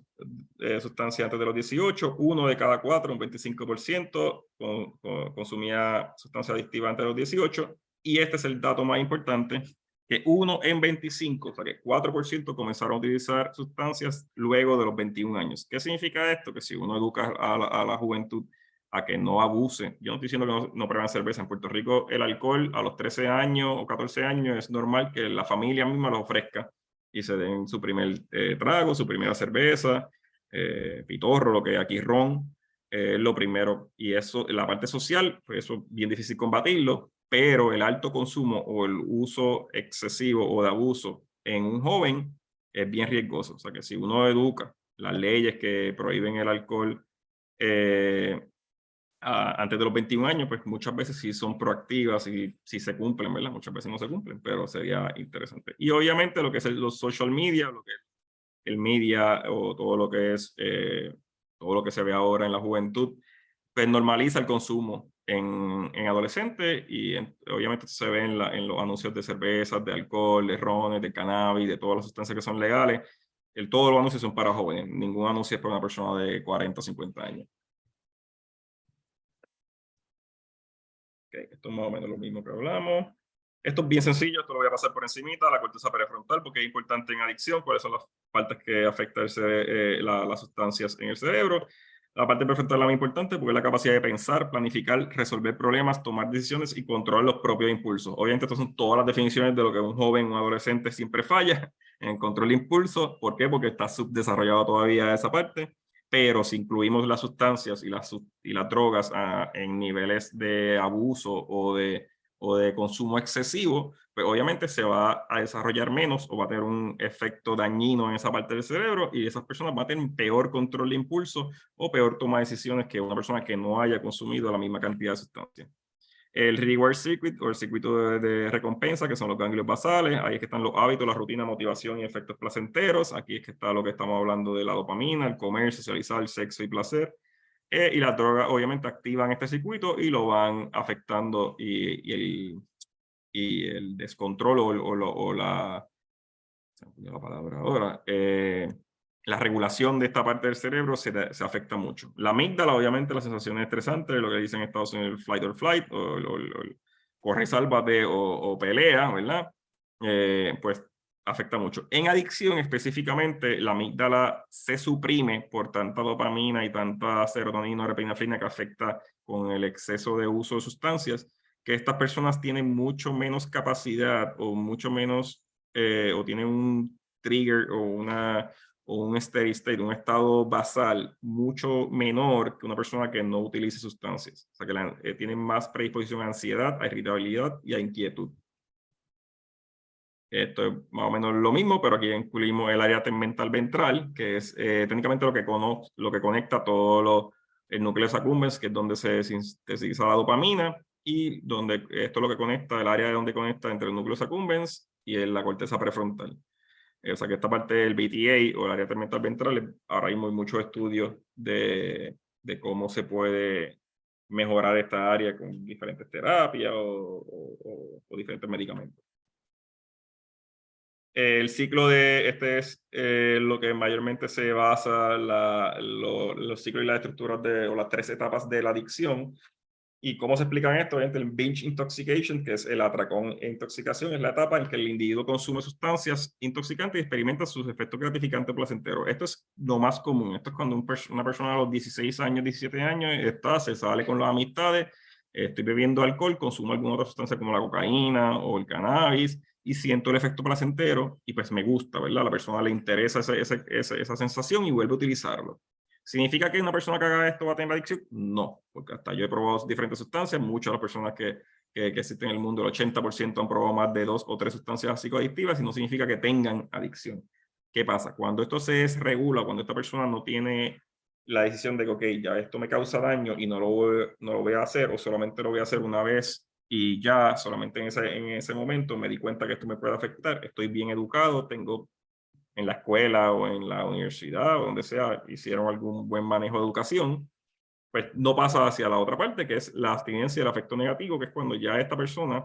sustancias antes de los 18. 1 de cada 4, un 25%, consumía sustancias adictivas antes de los 18. Y este es el dato más importante, que 1 en 25, o sea que 4% comenzaron a utilizar sustancias luego de los 21 años. ¿Qué significa esto? Que si uno educa a la juventud a que no abuse. Yo no estoy diciendo que no prueben cerveza. En Puerto Rico el alcohol a los 13 años o 14 años es normal que la familia misma lo ofrezca y se den su primer trago, su primera cerveza, pitorro, lo que aquí ron, lo primero. Y eso, la parte social, pues eso es bien difícil combatirlo, pero el alto consumo o el uso excesivo o de abuso en un joven es bien riesgoso. O sea que si uno educa las leyes que prohíben el alcohol antes de los 21 años, pues muchas veces sí son proactivas y sí se cumplen, ¿verdad? Muchas veces no se cumplen, pero sería interesante. Y obviamente lo que es los social media, lo que es el media o todo lo que es, todo lo que se ve ahora en la juventud, pues normaliza el consumo en adolescentes y obviamente se ve en los anuncios de cervezas, de alcohol, de rones, de cannabis, de todas las sustancias que son legales. Todos los anuncios son para jóvenes, ningún anuncio es para una persona de 40 o 50 años. Okay, esto es más o menos lo mismo que hablamos. Esto es bien sencillo, esto lo voy a pasar por encimita, la corteza prefrontal, porque es importante en adicción, cuáles son las partes que afectan las sustancias en el cerebro. La parte prefrontal es la más importante porque es la capacidad de pensar, planificar, resolver problemas, tomar decisiones y controlar los propios impulsos. Obviamente estas son todas las definiciones de lo que un joven o un adolescente siempre falla en control de impulso. ¿Por qué? Porque está subdesarrollado todavía esa parte. Pero si incluimos las sustancias y las drogas en niveles de abuso o de consumo excesivo, pues obviamente se va a desarrollar menos o va a tener un efecto dañino en esa parte del cerebro y esas personas van a tener peor control de impulso o peor toma de decisiones que una persona que no haya consumido la misma cantidad de sustancias. El reward circuit o el circuito de recompensa, que son los ganglios basales. Ahí es que están los hábitos, la rutina, motivación y efectos placenteros. Aquí es que está lo que estamos hablando de la dopamina, el comer, socializar, el sexo y placer. Y las drogas obviamente activan este circuito y lo van afectando y el descontrol o la palabra ahora, la regulación de esta parte del cerebro se afecta mucho. La amígdala, obviamente, la sensación es estresante, lo que dicen en Estados Unidos, el fight or flight, o corre, sálvate o pelea, ¿verdad? Pues afecta mucho. En adicción específicamente, la amígdala se suprime por tanta dopamina y tanta serotonina o norepinefrina que afecta con el exceso de uso de sustancias, que estas personas tienen mucho menos capacidad o mucho menos, o tienen un trigger o un steady state, un estado basal mucho menor que una persona que no utilice sustancias. O sea que tienen más predisposición a ansiedad, a irritabilidad y a inquietud. Esto es más o menos lo mismo, pero aquí incluimos el área tegmental ventral, que es técnicamente lo que conecta todo el núcleo accumbens, que es donde se sintetiza la dopamina, y donde esto es lo que conecta, el área de donde conecta entre el núcleo accumbens y la corteza prefrontal. O sea que esta parte del BTA o el área tegmental ventral, ahora mismo hay muchos estudios de cómo se puede mejorar esta área con diferentes terapias o diferentes medicamentos. El ciclo de este es lo que mayormente se basa los ciclos y las estructuras o las 3 etapas de la adicción. ¿Y cómo se explican esto? El binge intoxication, que es el atracón e intoxicación, es la etapa en que el individuo consume sustancias intoxicantes y experimenta sus efectos gratificantes placenteros. Esto es lo más común. Esto es cuando una persona a los 16 años, 17 años, se sale con las amistades, estoy bebiendo alcohol, consumo alguna otra sustancia como la cocaína o el cannabis y siento el efecto placentero y pues me gusta, ¿verdad? A la persona le interesa esa sensación y vuelve a utilizarlo. ¿Significa que una persona que haga esto va a tener adicción? No, porque hasta yo he probado diferentes sustancias, muchas de las personas que existen en el mundo, el 80% han probado más de 2 o 3 sustancias psicoadictivas y no significa que tengan adicción. ¿Qué pasa? Cuando esto se desregula, cuando esta persona no tiene la decisión de que, ok, ya esto me causa daño y no lo voy a hacer o solamente lo voy a hacer una vez y ya solamente en ese momento me di cuenta que esto me puede afectar, estoy bien educado, tengo en la escuela o en la universidad o donde sea, hicieron algún buen manejo de educación, pues no pasa hacia la otra parte, que es la abstinencia y el afecto negativo, que es cuando ya esta persona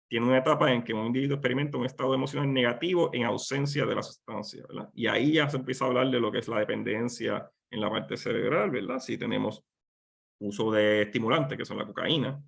tiene una etapa en que un individuo experimenta un estado emocional negativo en ausencia de la sustancia, ¿verdad? Y ahí ya se empieza a hablar de lo que es la dependencia en la parte cerebral, ¿verdad? Si tenemos uso de estimulantes, que son la cocaína,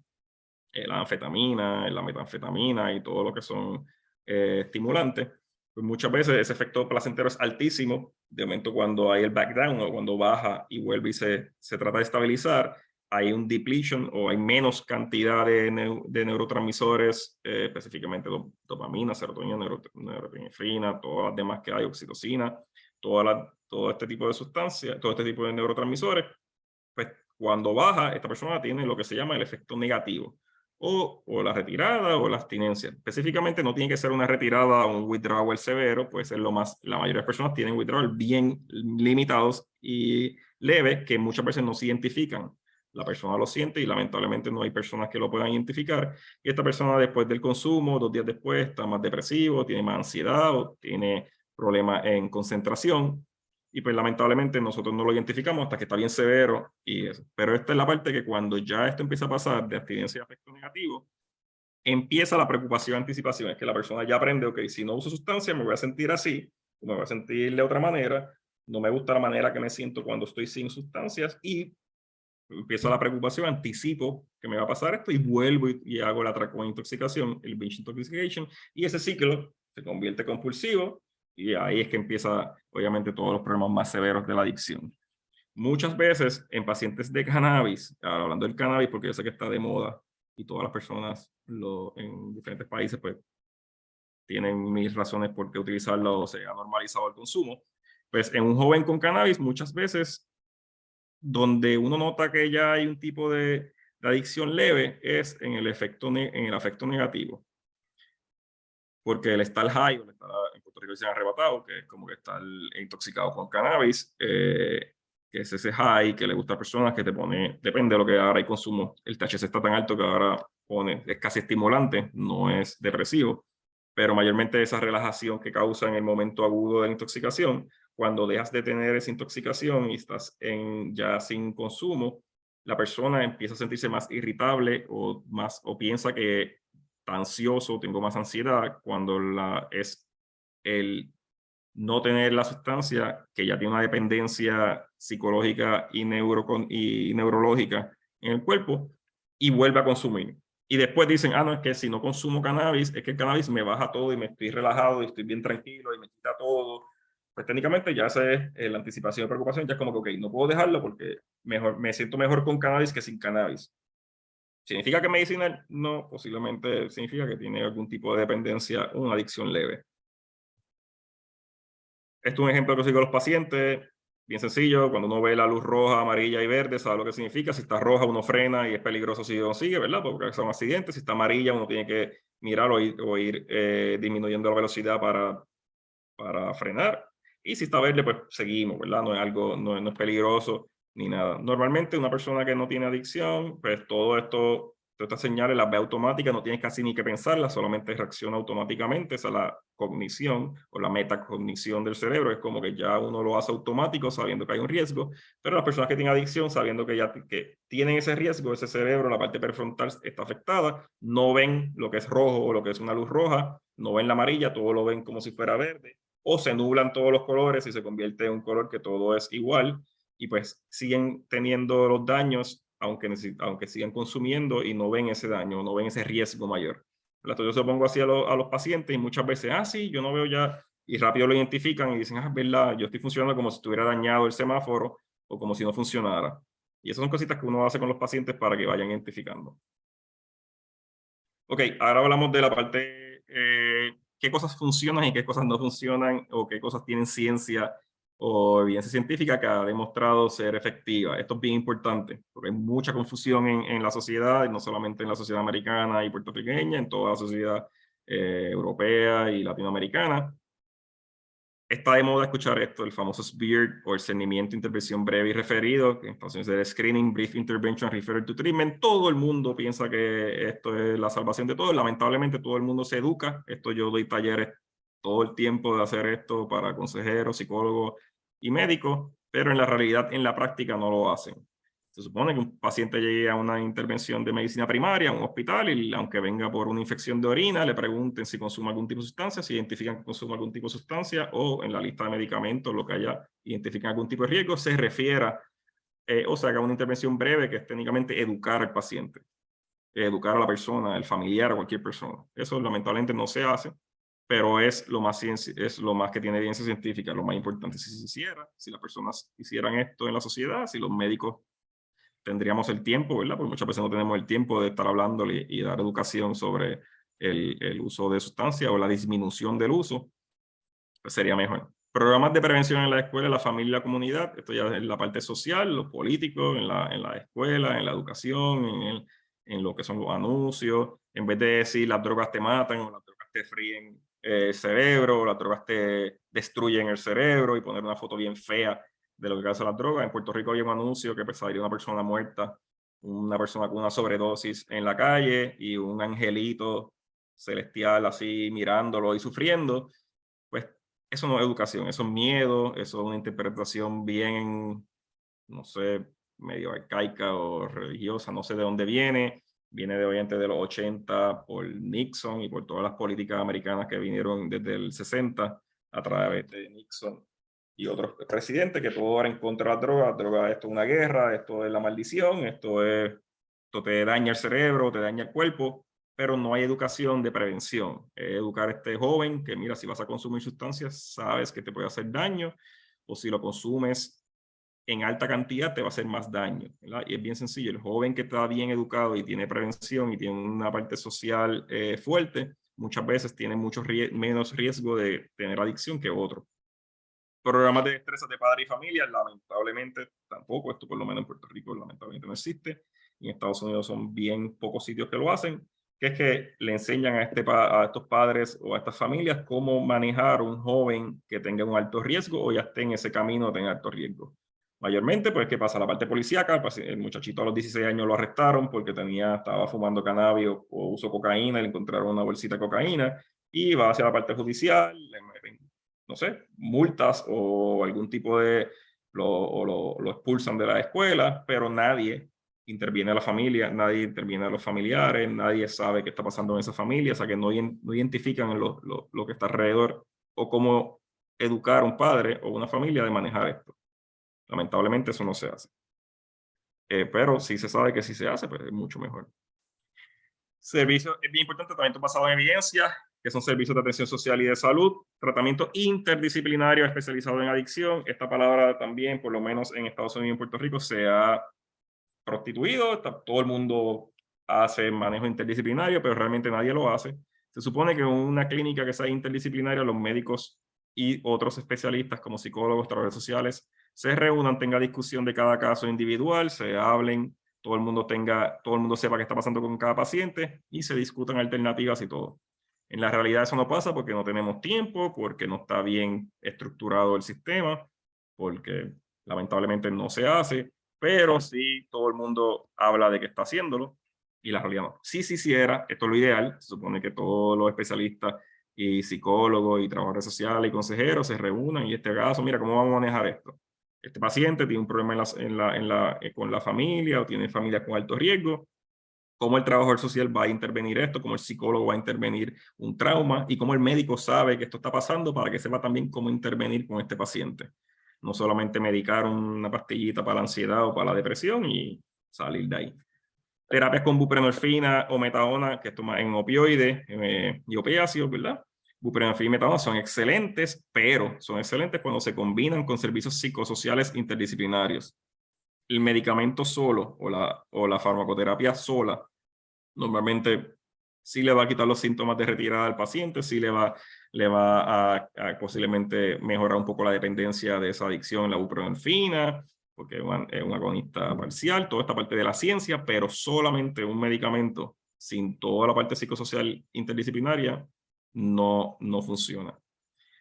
la anfetamina, la metanfetamina y todo lo que son estimulantes, pues muchas veces ese efecto placentero es altísimo. De momento cuando hay el backdown o cuando baja y vuelve y se trata de estabilizar, hay un depletion o hay menos cantidad de neurotransmisores, específicamente dopamina, serotonina, norepinefrina, todas las demás que hay, oxitocina, todo este tipo de sustancias, todo este tipo de neurotransmisores, pues cuando baja, esta persona tiene lo que se llama el efecto negativo. O la retirada o la abstinencia. Específicamente no tiene que ser una retirada o un withdrawal severo, puede ser la mayoría de las personas tienen withdrawal bien limitados y leves que muchas veces no se identifican. La persona lo siente y lamentablemente no hay personas que lo puedan identificar. Y esta persona después del consumo, 2 días después, está más depresivo, tiene más ansiedad o tiene problemas en concentración. Y pues lamentablemente nosotros no lo identificamos hasta que está bien severo y eso. Pero esta es la parte que cuando ya esto empieza a pasar de abstinencia y afecto negativo, empieza la preocupación, anticipación. Es que la persona ya aprende, ok, si no uso sustancia me voy a sentir así, o me voy a sentir de otra manera, no me gusta la manera que me siento cuando estoy sin sustancias y empieza la preocupación, anticipo que me va a pasar esto y vuelvo y hago la atracón intoxicación, el binge intoxication, y ese ciclo se convierte compulsivo. Y ahí es que empieza, obviamente, todos los problemas más severos de la adicción. Muchas veces en pacientes de cannabis, hablando del cannabis porque yo sé que está de moda y todas las personas en diferentes países pues tienen mil razones por qué utilizarlo o se ha normalizado el consumo, pues en un joven con cannabis muchas veces donde uno nota que ya hay un tipo de adicción leve es en el afecto negativo. Porque el estar high, o en Puerto Rico se llama arrebatado, que es como que estar intoxicado con cannabis, que es ese high que le gusta a personas que te pone, depende de lo que ahora hay consumo, el THC está tan alto que ahora es casi estimulante, no es depresivo, pero mayormente esa relajación que causa en el momento agudo de la intoxicación, cuando dejas de tener esa intoxicación y estás ya sin consumo, la persona empieza a sentirse más irritable o piensa que está ansioso, tengo más ansiedad, cuando es el no tener la sustancia que ya tiene una dependencia psicológica y neurológica en el cuerpo y vuelve a consumir. Y después dicen, no, es que si no consumo cannabis, es que el cannabis me baja todo y me estoy relajado y estoy bien tranquilo y me quita todo. Pues técnicamente ya esa es la anticipación y preocupación, ya es como que, ok, no puedo dejarlo porque me siento mejor con cannabis que sin cannabis. ¿Significa que medicinal? No, posiblemente significa que tiene algún tipo de dependencia o una adicción leve. Esto es un ejemplo que sigo a los pacientes, bien sencillo, cuando uno ve la luz roja, amarilla y verde, sabe lo que significa. Si está roja, uno frena y es peligroso si uno sigue, ¿verdad? Porque son accidentes. Si está amarilla, uno tiene que mirar o ir disminuyendo la velocidad para frenar. Y si está verde, pues seguimos, ¿verdad? No es algo, no es peligroso ni nada. Normalmente una persona que no tiene adicción, pues todas estas señales las ve automáticas, no tienes casi ni que pensarlas, solamente reacciona automáticamente. Esa es la cognición o la metacognición del cerebro. Es como que ya uno lo hace automático sabiendo que hay un riesgo, pero las personas que tienen adicción, sabiendo que tienen ese riesgo, ese cerebro, la parte prefrontal está afectada, no ven lo que es rojo o lo que es una luz roja, no ven la amarilla, todo lo ven como si fuera verde, o se nublan todos los colores y se convierte en un color que todo es igual, y pues siguen teniendo los daños, aunque sigan consumiendo y no ven ese daño, no ven ese riesgo mayor. Entonces yo se lo pongo así a los pacientes y muchas veces, sí, yo no veo ya, y rápido lo identifican y dicen, es verdad, yo estoy funcionando como si estuviera dañado el semáforo o como si no funcionara. Y esas son cositas que uno hace con los pacientes para que vayan identificando. Ok, ahora hablamos de la parte, qué cosas funcionan y qué cosas no funcionan, o qué cosas tienen ciencia o evidencia científica que ha demostrado ser efectiva. Esto es bien importante, porque hay mucha confusión en la sociedad, y no solamente en la sociedad americana y puertorriqueña, en toda la sociedad europea y latinoamericana. Está de moda escuchar esto, el famoso SBIRT, o el cernimiento, intervención breve y referido, que en Estados Unidos es Screening, Brief Intervention, Referred to Treatment. Todo el mundo piensa que esto es la salvación de todo. Lamentablemente todo el mundo se educa. Yo doy talleres todo el tiempo de hacer esto para consejeros, psicólogos y médicos, pero en la realidad, en la práctica no lo hacen. Se supone que un paciente llegue a una intervención de medicina primaria, a un hospital, y aunque venga por una infección de orina, le pregunten si consume algún tipo de sustancia, si identifican que consume algún tipo de sustancia, o en la lista de medicamentos, lo que haya, identifican algún tipo de riesgo, se refiera o se haga una intervención breve, que es técnicamente educar al paciente, educar a la persona, el familiar, a cualquier persona. Eso lamentablemente no se hace, pero es lo más que tiene evidencia científica, lo más importante. Si se hiciera, si las personas hicieran esto en la sociedad, si los médicos tendríamos el tiempo, ¿verdad? Porque muchas veces no tenemos el tiempo de estar hablando y dar educación sobre el uso de sustancias o la disminución del uso, pues sería mejor. Programas de prevención en la escuela, la familia y la comunidad, esto ya es la parte social, los políticos, en la escuela, en la educación, en lo que son los anuncios, en vez de decir las drogas te matan o las drogas te fríen el cerebro, o las drogas te destruyen el cerebro, y poner una foto bien fea de lo que causa las drogas. En Puerto Rico había un anuncio que salía una persona muerta, una persona con una sobredosis en la calle, y un angelito celestial así mirándolo y sufriendo. Pues eso no es educación, eso es miedo, eso es una interpretación bien, no sé, medio arcaica o religiosa, no sé de dónde viene de obviamente de los 80 por Nixon y por todas las políticas americanas que vinieron desde el 60 a través de Nixon y otros presidentes, que todo era en contra de las drogas, esto es una guerra, esto es la maldición, esto te daña el cerebro, te daña el cuerpo, pero no hay educación de prevención. Educar a este joven que, mira, si vas a consumir sustancias, sabes que te puede hacer daño, o si lo consumes en alta cantidad te va a hacer más daño, ¿verdad? Y es bien sencillo, el joven que está bien educado y tiene prevención y tiene una parte social fuerte, muchas veces tiene menos riesgo de tener adicción que otro. Programas de destrezas de padre y familia, lamentablemente tampoco, esto por lo menos en Puerto Rico lamentablemente no existe, y en Estados Unidos son bien pocos sitios que lo hacen, que es que le enseñan a estos padres o a estas familias cómo manejar un joven que tenga un alto riesgo o ya esté en ese camino de tener alto riesgo. Mayormente, pues, ¿qué pasa? La parte policíaca, pues, el muchachito a los 16 años lo arrestaron porque estaba fumando cannabis o usó cocaína, le encontraron una bolsita de cocaína, y va hacia la parte judicial, le meten, no sé, multas o algún tipo de, lo expulsan de la escuela, pero nadie interviene a la familia, nadie interviene a los familiares, nadie sabe qué está pasando en esa familia, o sea que no identifican lo que está alrededor o cómo educar a un padre o una familia de manejar esto. Lamentablemente eso no se hace. Pero sí se sabe que si se hace, pues es mucho mejor. Servicios, es bien importante, tratamiento basado en evidencia, que son servicios de atención social y de salud, tratamiento interdisciplinario especializado en adicción. Esta palabra también, por lo menos en Estados Unidos y en Puerto Rico, se ha prostituido. Todo el mundo hace manejo interdisciplinario, pero realmente nadie lo hace. Se supone que en una clínica que sea interdisciplinaria, los médicos y otros especialistas como psicólogos, trabajadores sociales, se reúnan, tengan discusión de cada caso individual, se hablen todo el mundo sepa qué está pasando con cada paciente y se discutan alternativas y todo. En la realidad eso no pasa porque no tenemos tiempo, porque no está bien estructurado el sistema, porque lamentablemente no se hace, pero sí todo el mundo habla de que está haciéndolo y la realidad no. Si se hiciera, esto es lo ideal, se supone que todos los especialistas y psicólogos y trabajadores sociales y consejeros se reúnan y este caso, mira, ¿cómo vamos a manejar esto? Este paciente tiene un problema con la familia o tiene familia con alto riesgo. ¿Cómo el trabajador social va a intervenir esto? ¿Cómo el psicólogo va a intervenir un trauma? ¿Y cómo el médico sabe que esto está pasando para que sepa también cómo intervenir con este paciente? No solamente medicar una pastillita para la ansiedad o para la depresión y salir de ahí. Terapias con buprenorfina o metadona, que toma en opioides y opiáceos, ¿verdad? Buprenorfina y metadona son excelentes, pero son excelentes cuando se combinan con servicios psicosociales interdisciplinarios. El medicamento solo o la farmacoterapia sola normalmente sí le va a quitar los síntomas de retirada al paciente, sí le va a posiblemente mejorar un poco la dependencia de esa adicción, la buprenorfina, porque es un agonista parcial, toda esta parte de la ciencia, pero solamente un medicamento sin toda la parte psicosocial interdisciplinaria no funciona.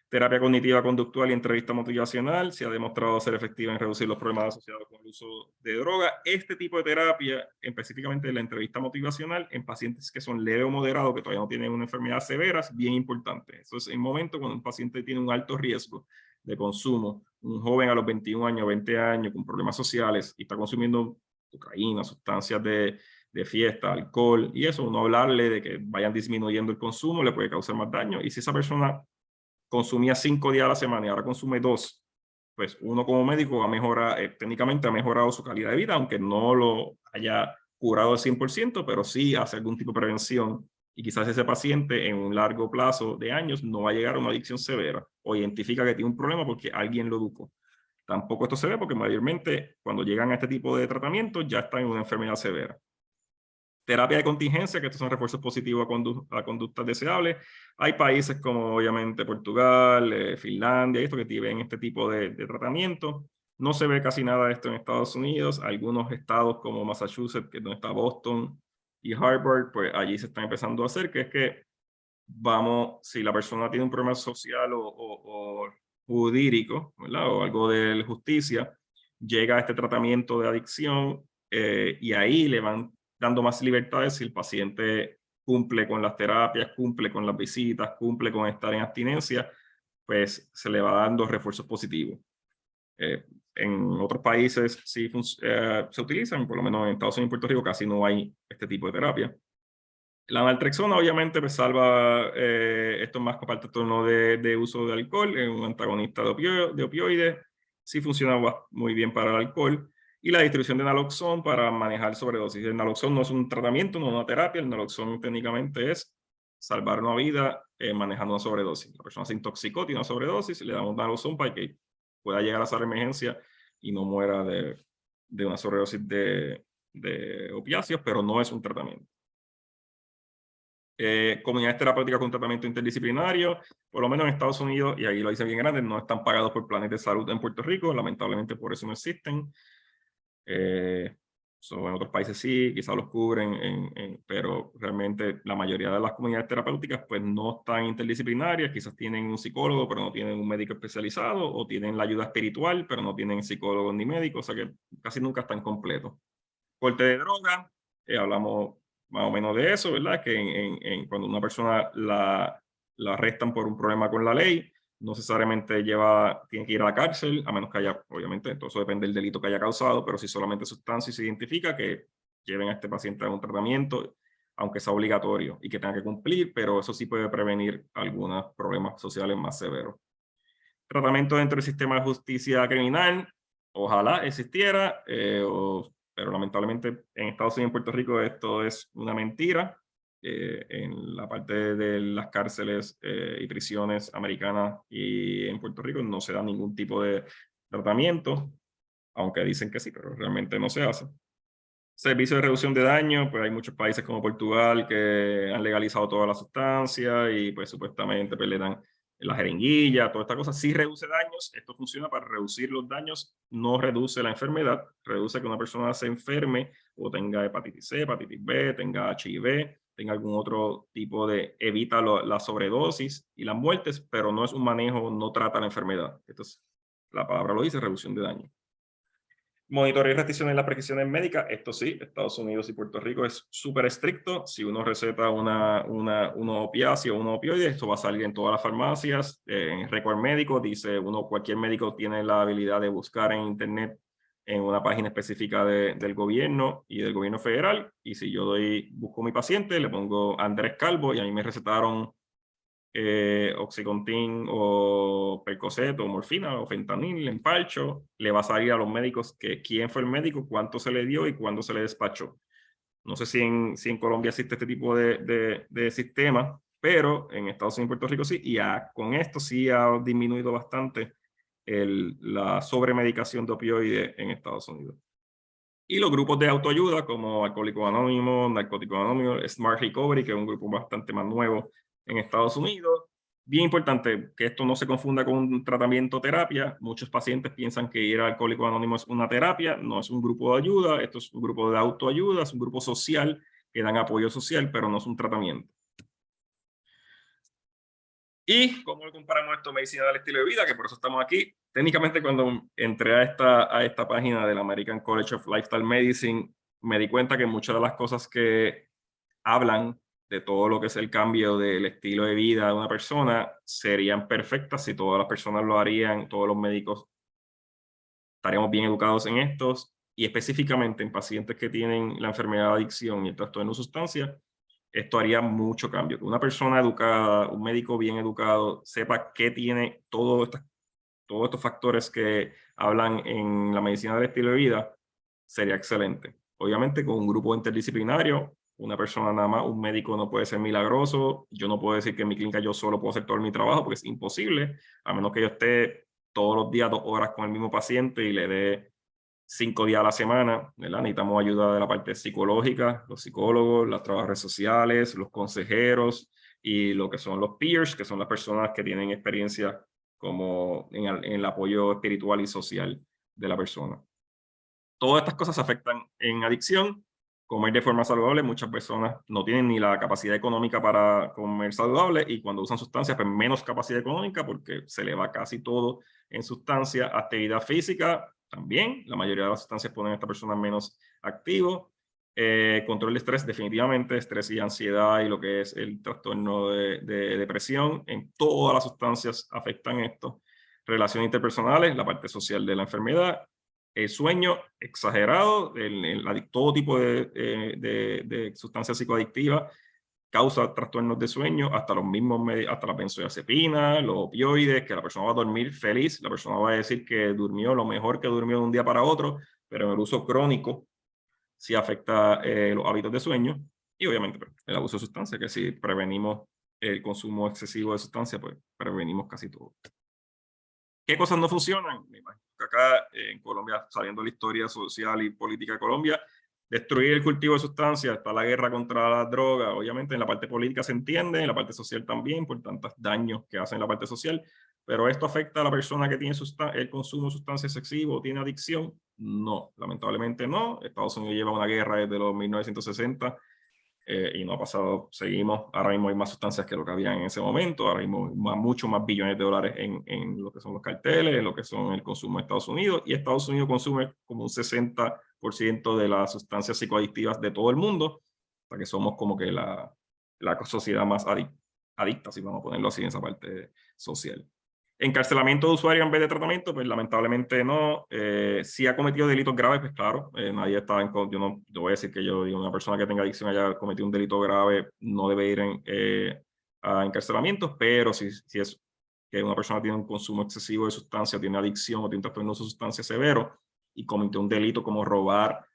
Terapia cognitiva conductual y entrevista motivacional se ha demostrado ser efectiva en reducir los problemas asociados con el uso de droga. Este tipo de terapia, específicamente la entrevista motivacional, en pacientes que son leve o moderado, que todavía no tienen una enfermedad severa, es bien importante. Eso es el momento cuando un paciente tiene un alto riesgo de consumo, un joven a los 21 años, 20 años, con problemas sociales y está consumiendo cocaína, sustancias de fiesta, alcohol, y eso, no hablarle de que vayan disminuyendo el consumo, le puede causar más daño. Y si esa persona consumía 5 días a la semana y ahora consume 2, pues uno como médico técnicamente ha mejorado su calidad de vida, aunque no lo haya curado al 100%, pero sí hace algún tipo de prevención y quizás ese paciente en un largo plazo de años no va a llegar a una adicción severa o identifica que tiene un problema porque alguien lo educó. Tampoco esto se ve porque mayormente cuando llegan a este tipo de tratamientos ya están en una enfermedad severa. Terapia de contingencia, que estos son refuerzos positivos a conductas deseables. Hay países como obviamente Portugal, Finlandia, esto que tienen este tipo de tratamiento. No se ve casi nada de esto en Estados Unidos. Algunos estados como Massachusetts, que es donde está Boston y Harvard, pues allí se está empezando a hacer, que es que si la persona tiene un problema social o jurídico, ¿verdad? O algo de justicia, llega a este tratamiento de adicción y ahí le van dando más libertades si el paciente cumple con las terapias, cumple con las visitas, cumple con estar en abstinencia, pues se le va dando refuerzos positivos. En otros países sí se utilizan, por lo menos en Estados Unidos y Puerto Rico casi no hay este tipo de terapia. La naltrexona obviamente pues salva, esto es más para el trastorno de uso de alcohol, es un antagonista de opioides, sí funciona muy bien para el alcohol. Y la distribución de naloxón para manejar sobredosis. El naloxón no es un tratamiento, no es una terapia, el naloxón técnicamente es salvar una vida manejando una sobredosis. La persona se intoxicó, tiene una sobredosis, le damos naloxón para que pueda llegar a esa emergencia y no muera de una sobredosis de opiáceos, pero no es un tratamiento. Comunidades terapéuticas con tratamiento interdisciplinario, por lo menos en Estados Unidos, y ahí lo dicen bien grande, no están pagados por planes de salud en Puerto Rico, lamentablemente por eso no existen. En otros países sí, quizás los cubren, pero realmente la mayoría de las comunidades terapéuticas pues no están interdisciplinarias, quizás tienen un psicólogo pero no tienen un médico especializado, o tienen la ayuda espiritual pero no tienen psicólogos ni médicos, o sea que casi nunca están completos. Corte de droga, hablamos más o menos de eso, ¿verdad? Que cuando una persona la arrestan por un problema con la ley, no necesariamente tiene que ir a la cárcel, a menos que haya, obviamente, todo eso depende del delito que haya causado, pero si solamente sustancia se identifica, que lleven a este paciente a un tratamiento, aunque sea obligatorio y que tenga que cumplir, pero eso sí puede prevenir algunos problemas sociales más severos. Tratamiento dentro del sistema de justicia criminal, ojalá existiera, pero lamentablemente en Estados Unidos y en Puerto Rico esto es una mentira. En la parte de las cárceles y prisiones americanas y en Puerto Rico no se da ningún tipo de tratamiento, aunque dicen que sí, pero realmente no se hace. Servicio de reducción de daño, pues hay muchos países como Portugal que han legalizado todas las sustancias y pues supuestamente pues, le dan la jeringuilla, toda esta cosa, sí reduce daños. Esto funciona para reducir los daños, no reduce la enfermedad, reduce que una persona se enferme o tenga hepatitis C, hepatitis B, tenga HIV, tenga algún otro tipo de, evita la sobredosis y las muertes, pero no es un manejo, no trata la enfermedad. Entonces, la palabra lo dice, reducción de daño. Monitoreo y restricciones en las prescripciones médicas, esto sí, Estados Unidos y Puerto Rico es súper estricto. Si uno receta unos opiáceos o unos opioides, esto va a salir en todas las farmacias, en récord médico, dice cualquier médico tiene la habilidad de buscar en internet en una página específica del gobierno y del gobierno federal, y si yo busco a mi paciente, le pongo Andrés Calvo y a mí me recetaron Oxycontin o Percocet o morfina o fentanil en parcho, le va a salir a los médicos quién fue el médico, cuánto se le dio y cuándo se le despachó. No sé si en Colombia existe este tipo de sistema, pero en Estados Unidos y Puerto Rico sí, y con esto sí ha disminuido bastante la sobremedicación de opioides en Estados Unidos. Y los grupos de autoayuda como Alcohólicos Anónimos, Narcóticos Anónimos, Smart Recovery, que es un grupo bastante más nuevo en Estados Unidos. Bien importante que esto no se confunda con un tratamiento o terapia. Muchos pacientes piensan que ir a Alcohólicos Anónimos es una terapia, no es un grupo de ayuda, esto es un grupo de autoayuda, es un grupo social que dan apoyo social, pero no es un tratamiento. ¿Y cómo lo comparamos esto medicina del estilo de vida? Que por eso estamos aquí. Técnicamente, cuando entré a esta página del American College of Lifestyle Medicine, me di cuenta que muchas de las cosas que hablan de todo lo que es el cambio del estilo de vida de una persona serían perfectas si todas las personas lo harían, todos los médicos estaríamos bien educados en estos, y específicamente en pacientes que tienen la enfermedad de adicción y el trastorno de sustancias. Esto haría mucho cambio. Que una persona educada, un médico bien educado, sepa qué tiene todos estos factores que hablan en la medicina del estilo de vida, sería excelente. Obviamente con un grupo interdisciplinario, una persona nada más, un médico no puede ser milagroso. Yo no puedo decir que en mi clínica yo solo puedo hacer todo mi trabajo porque es imposible, a menos que yo esté todos los días 2 horas con el mismo paciente y le dé 5 días a la semana, ¿verdad? Necesitamos ayuda de la parte psicológica, los psicólogos, las trabajadoras sociales, los consejeros y lo que son los peers, que son las personas que tienen experiencia como en el apoyo espiritual y social de la persona. Todas estas cosas afectan en adicción. Comer de forma saludable, muchas personas no tienen ni la capacidad económica para comer saludable, y cuando usan sustancias, pues menos capacidad económica porque se le va casi todo en sustancias. Actividad física también, la mayoría de las sustancias ponen a esta persona menos activo. Control de estrés, definitivamente, estrés y ansiedad y lo que es el trastorno de depresión, en todas las sustancias afectan esto. Relaciones interpersonales, la parte social de la enfermedad. El sueño exagerado, todo tipo de sustancias psicoadictivas causa trastornos de sueño, hasta hasta la benzodiazepina, los opioides, que la persona va a dormir feliz, la persona va a decir que durmió lo mejor que durmió de un día para otro, pero en el uso crónico sí afecta los hábitos de sueño, y obviamente pues, el abuso de sustancias, que si prevenimos el consumo excesivo de sustancias, pues prevenimos casi todo. ¿Qué cosas no funcionan? Me imagino que acá en Colombia, sabiendo la historia social y política de Colombia, destruir el cultivo de sustancias, está la guerra contra la droga. Obviamente en la parte política se entiende, en la parte social también, por tantos daños que hacen en la parte social, pero ¿esto afecta a la persona que tiene el consumo de sustancias excesivo o tiene adicción? No, lamentablemente no. Estados Unidos lleva una guerra desde los 1960 y no ha pasado, seguimos, ahora mismo hay más sustancias que lo que había en ese momento, ahora mismo hay mucho más billones de dólares en lo que son los carteles, en lo que son el consumo de Estados Unidos, y Estados Unidos consume como un 60% de las sustancias psicoadictivas de todo el mundo, o sea que somos como que la sociedad más adicta, si vamos a ponerlo así en esa parte social. Encarcelamiento de usuario en vez de tratamiento, pues lamentablemente no. Si ha cometido delitos graves, pues claro, nadie está yo no voy a decir que una persona que tenga adicción haya cometido un delito grave no debe ir a encarcelamientos, pero si es que una persona tiene un consumo excesivo de sustancia, tiene adicción o tiene un trastorno de sustancia severo y cometió un delito como robar,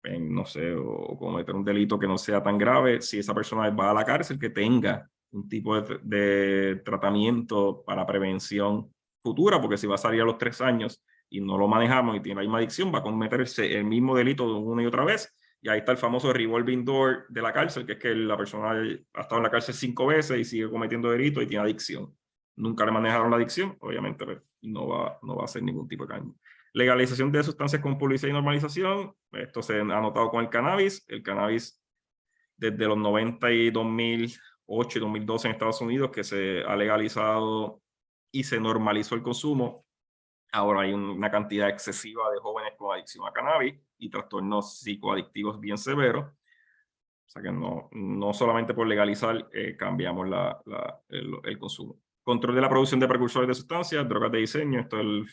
no sé, o cometer un delito que no sea tan grave, si esa persona va a la cárcel, que tenga un tipo de tratamiento para prevención futura, porque si va a salir a los 3 años y no lo manejamos y tiene la misma adicción, va a cometerse el mismo delito una y otra vez, y ahí está el famoso revolving door de la cárcel, que es que la persona ha estado en la cárcel 5 veces y sigue cometiendo delitos y tiene adicción. nunca le manejaron la adicción, obviamente pues, no va a hacer ningún tipo de cambio. Legalización de sustancias con publicidad y normalización, esto se ha notado con el cannabis. El cannabis desde los 90 y 2008 y 2012 en Estados Unidos, que se ha legalizado y se normalizó el consumo. Ahora hay una cantidad excesiva de jóvenes con adicción a cannabis y trastornos psicoadictivos bien severos. O sea que no solamente por legalizar cambiamos el consumo. Control de la producción de precursores de sustancias, drogas de diseño.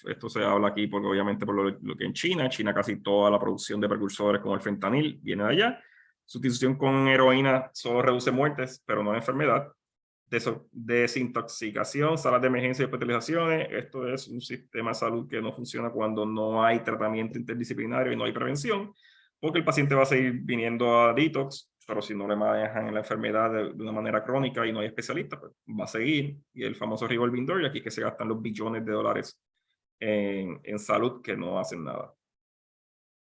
Esto se habla aquí porque obviamente por lo que en China casi toda la producción de precursores como el fentanil viene de allá. Sustitución con heroína solo reduce muertes, pero no enfermedad. Desintoxicación, salas de emergencia y hospitalizaciones. Esto es un sistema de salud que no funciona cuando no hay tratamiento interdisciplinario y no hay prevención, porque el paciente va a seguir viniendo a detox, pero si no le manejan la enfermedad de una manera crónica y no hay especialista, pues va a seguir. Y el famoso revolving door, y aquí que se gastan los billones de dólares en salud que no hacen nada.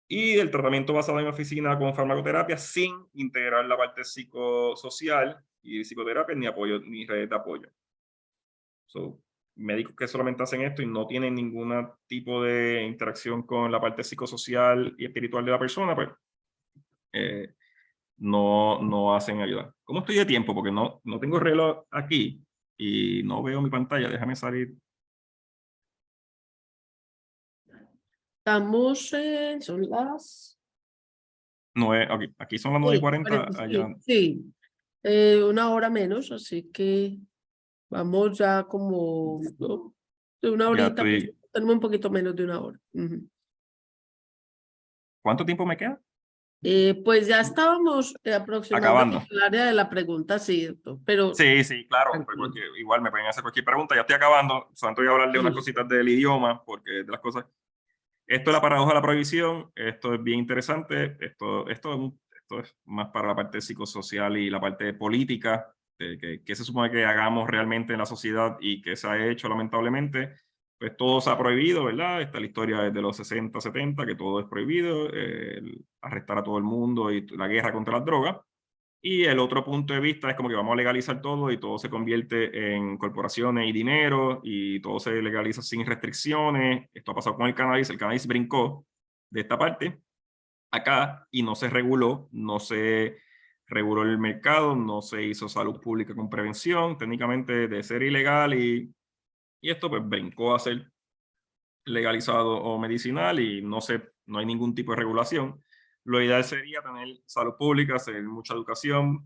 Y el tratamiento basado en oficina con farmacoterapia sin integrar la parte psicosocial y psicoterapia ni apoyo ni redes de apoyo. Médicos que solamente hacen esto y no tienen ningún tipo de interacción con la parte psicosocial y espiritual de la persona, pues no hacen ayuda. ¿Cómo estoy de tiempo? Porque no tengo reloj aquí y no veo mi pantalla. Déjame salir. Estamos, son las... Aquí son las 9:40. 45, sí, una hora menos, así que vamos ya como, ¿no?, de una horita, pues, tenemos un poquito menos de una hora. ¿Cuánto tiempo me queda? Pues ya estábamos aproximadamente Acabando. en el área de la pregunta, sí, pero... Sí, claro, porque igual me pueden hacer cualquier pregunta. Ya estoy acabando, solamente voy a hablar de unas cositas del idioma, porque de las cosas... Esto es la paradoja de la prohibición, esto es bien interesante, esto es más para la parte psicosocial y la parte política, que se supone que hagamos realmente en la sociedad y que se ha hecho lamentablemente. Pues todo se ha prohibido, ¿verdad? Está la historia desde los 60, 70, que todo es prohibido, arrestar a todo el mundo y la guerra contra las drogas. Y el otro punto de vista es como que vamos a legalizar todo y todo se convierte en corporaciones y dinero y todo se legaliza sin restricciones. Esto ha pasado con el cannabis brincó de esta parte acá y no se reguló el mercado, no se hizo salud pública con prevención, técnicamente de ser ilegal y esto pues brincó a ser legalizado o medicinal y no hay ningún tipo de regulación. Lo ideal sería tener salud pública, hacer mucha educación,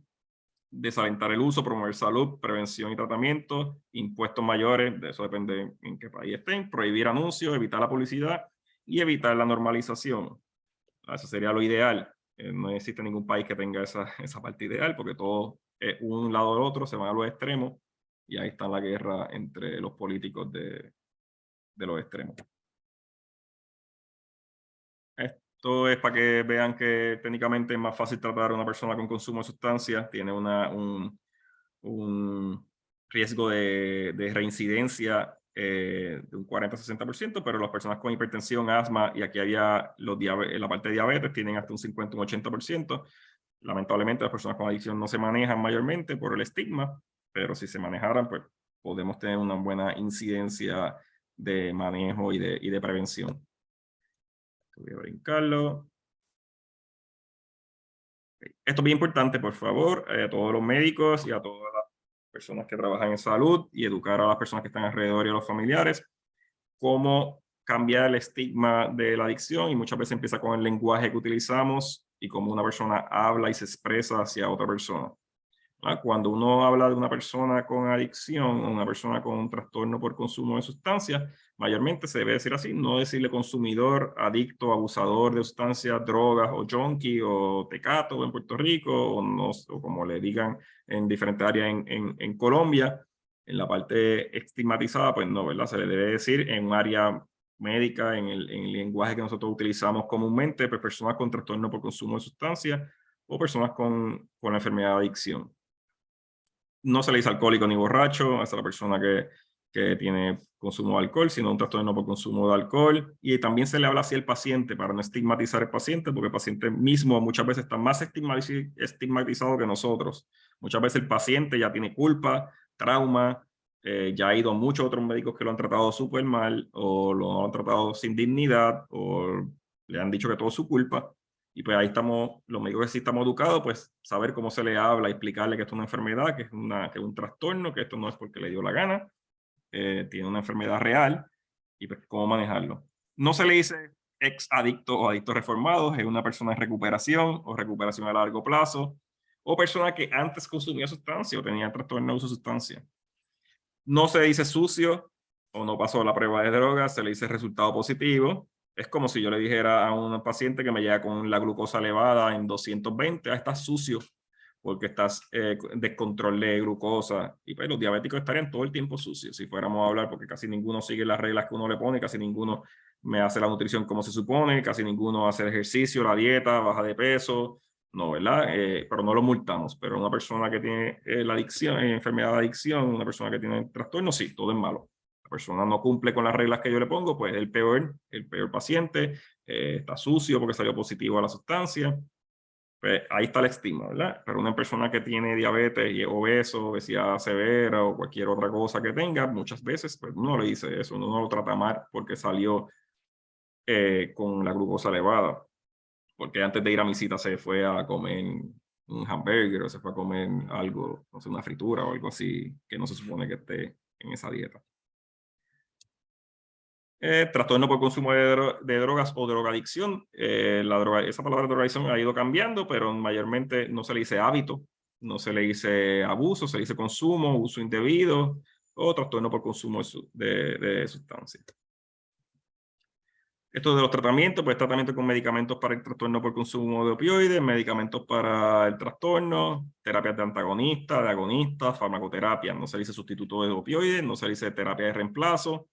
desalentar el uso, promover salud, prevención y tratamiento, impuestos mayores, de eso depende en qué país estén, prohibir anuncios, evitar la publicidad y evitar la normalización. Eso sería lo ideal. No existe ningún país que tenga esa parte ideal porque todo es un lado del otro, se van a los extremos y ahí está la guerra entre los políticos de los extremos. Esto es para que vean que técnicamente es más fácil tratar a una persona con consumo de sustancias, tiene un riesgo de reincidencia de un 40-60%, pero las personas con hipertensión, asma, y aquí había la parte de diabetes, tienen hasta un 50, un 80%. Lamentablemente las personas con adicción no se manejan mayormente por el estigma, pero si se manejaran, pues podemos tener una buena incidencia de manejo y de prevención. Voy a brincarlo. Esto es bien importante, por favor, a todos los médicos y a todas las personas que trabajan en salud y educar a las personas que están alrededor y a los familiares, cómo cambiar el estigma de la adicción y muchas veces empieza con el lenguaje que utilizamos y cómo una persona habla y se expresa hacia otra persona. Cuando uno habla de una persona con adicción o una persona con un trastorno por consumo de sustancias, mayormente se debe decir así, no decirle consumidor, adicto, abusador de sustancias, drogas o junkie o tecato en Puerto Rico o como le digan en diferentes áreas en Colombia. En la parte estigmatizada, pues no, ¿verdad? Se le debe decir en un área médica, en el lenguaje que nosotros utilizamos comúnmente, pues personas con trastorno por consumo de sustancias o personas con la enfermedad de adicción. No se le dice alcohólico ni borracho a esa persona que tiene consumo de alcohol, sino un trastorno por consumo de alcohol. Y también se le habla así al paciente para no estigmatizar al paciente, porque el paciente mismo muchas veces está más estigmatizado que nosotros. Muchas veces el paciente ya tiene culpa, trauma, ya ha ido a muchos otros médicos que lo han tratado súper mal, o lo han tratado sin dignidad, o le han dicho que todo es su culpa. Y pues ahí estamos, los médicos que sí estamos educados, pues saber cómo se le habla, explicarle que esto es una enfermedad, que es un trastorno, que esto no es porque le dio la gana, tiene una enfermedad real, y pues cómo manejarlo. No se le dice ex adicto o adicto reformado, es una persona en recuperación o recuperación a largo plazo, o persona que antes consumía sustancia o tenía trastorno de uso de sustancia. No se dice sucio o no pasó la prueba de drogas, se le dice resultado positivo. Es como si yo le dijera a un paciente que me llega con la glucosa elevada en 220, estás sucio porque estás descontrol de glucosa. Y pues los diabéticos estarían todo el tiempo sucios si fuéramos a hablar, porque casi ninguno sigue las reglas que uno le pone, casi ninguno me hace la nutrición como se supone, casi ninguno hace el ejercicio, la dieta, baja de peso. No, ¿verdad? Pero no lo multamos. Pero una persona que tiene la adicción, enfermedad de adicción, una persona que tiene trastorno, sí, todo es malo. La persona no cumple con las reglas que yo le pongo, pues es el peor paciente, está sucio porque salió positivo a la sustancia. Pues ahí está el estigma, ¿verdad? Pero una persona que tiene diabetes y es obeso, obesidad severa o cualquier otra cosa que tenga, muchas veces pues uno le dice eso, uno no lo trata mal porque salió con la glucosa elevada. Porque antes de ir a mi cita se fue a comer un hamburger o se fue a comer algo, no sé, una fritura o algo así que no se supone que esté en esa dieta. Trastorno por consumo de drogas o drogadicción. Esa palabra drogadicción ha ido cambiando, pero mayormente no se le dice hábito, no se le dice abuso, se le dice consumo, uso indebido o trastorno por consumo de sustancias. Esto de los tratamientos, pues tratamiento con medicamentos para el trastorno por consumo de opioides, medicamentos para el trastorno, terapias de antagonistas, de agonistas, farmacoterapia. No se dice sustituto de opioides, no se dice terapia de reemplazo.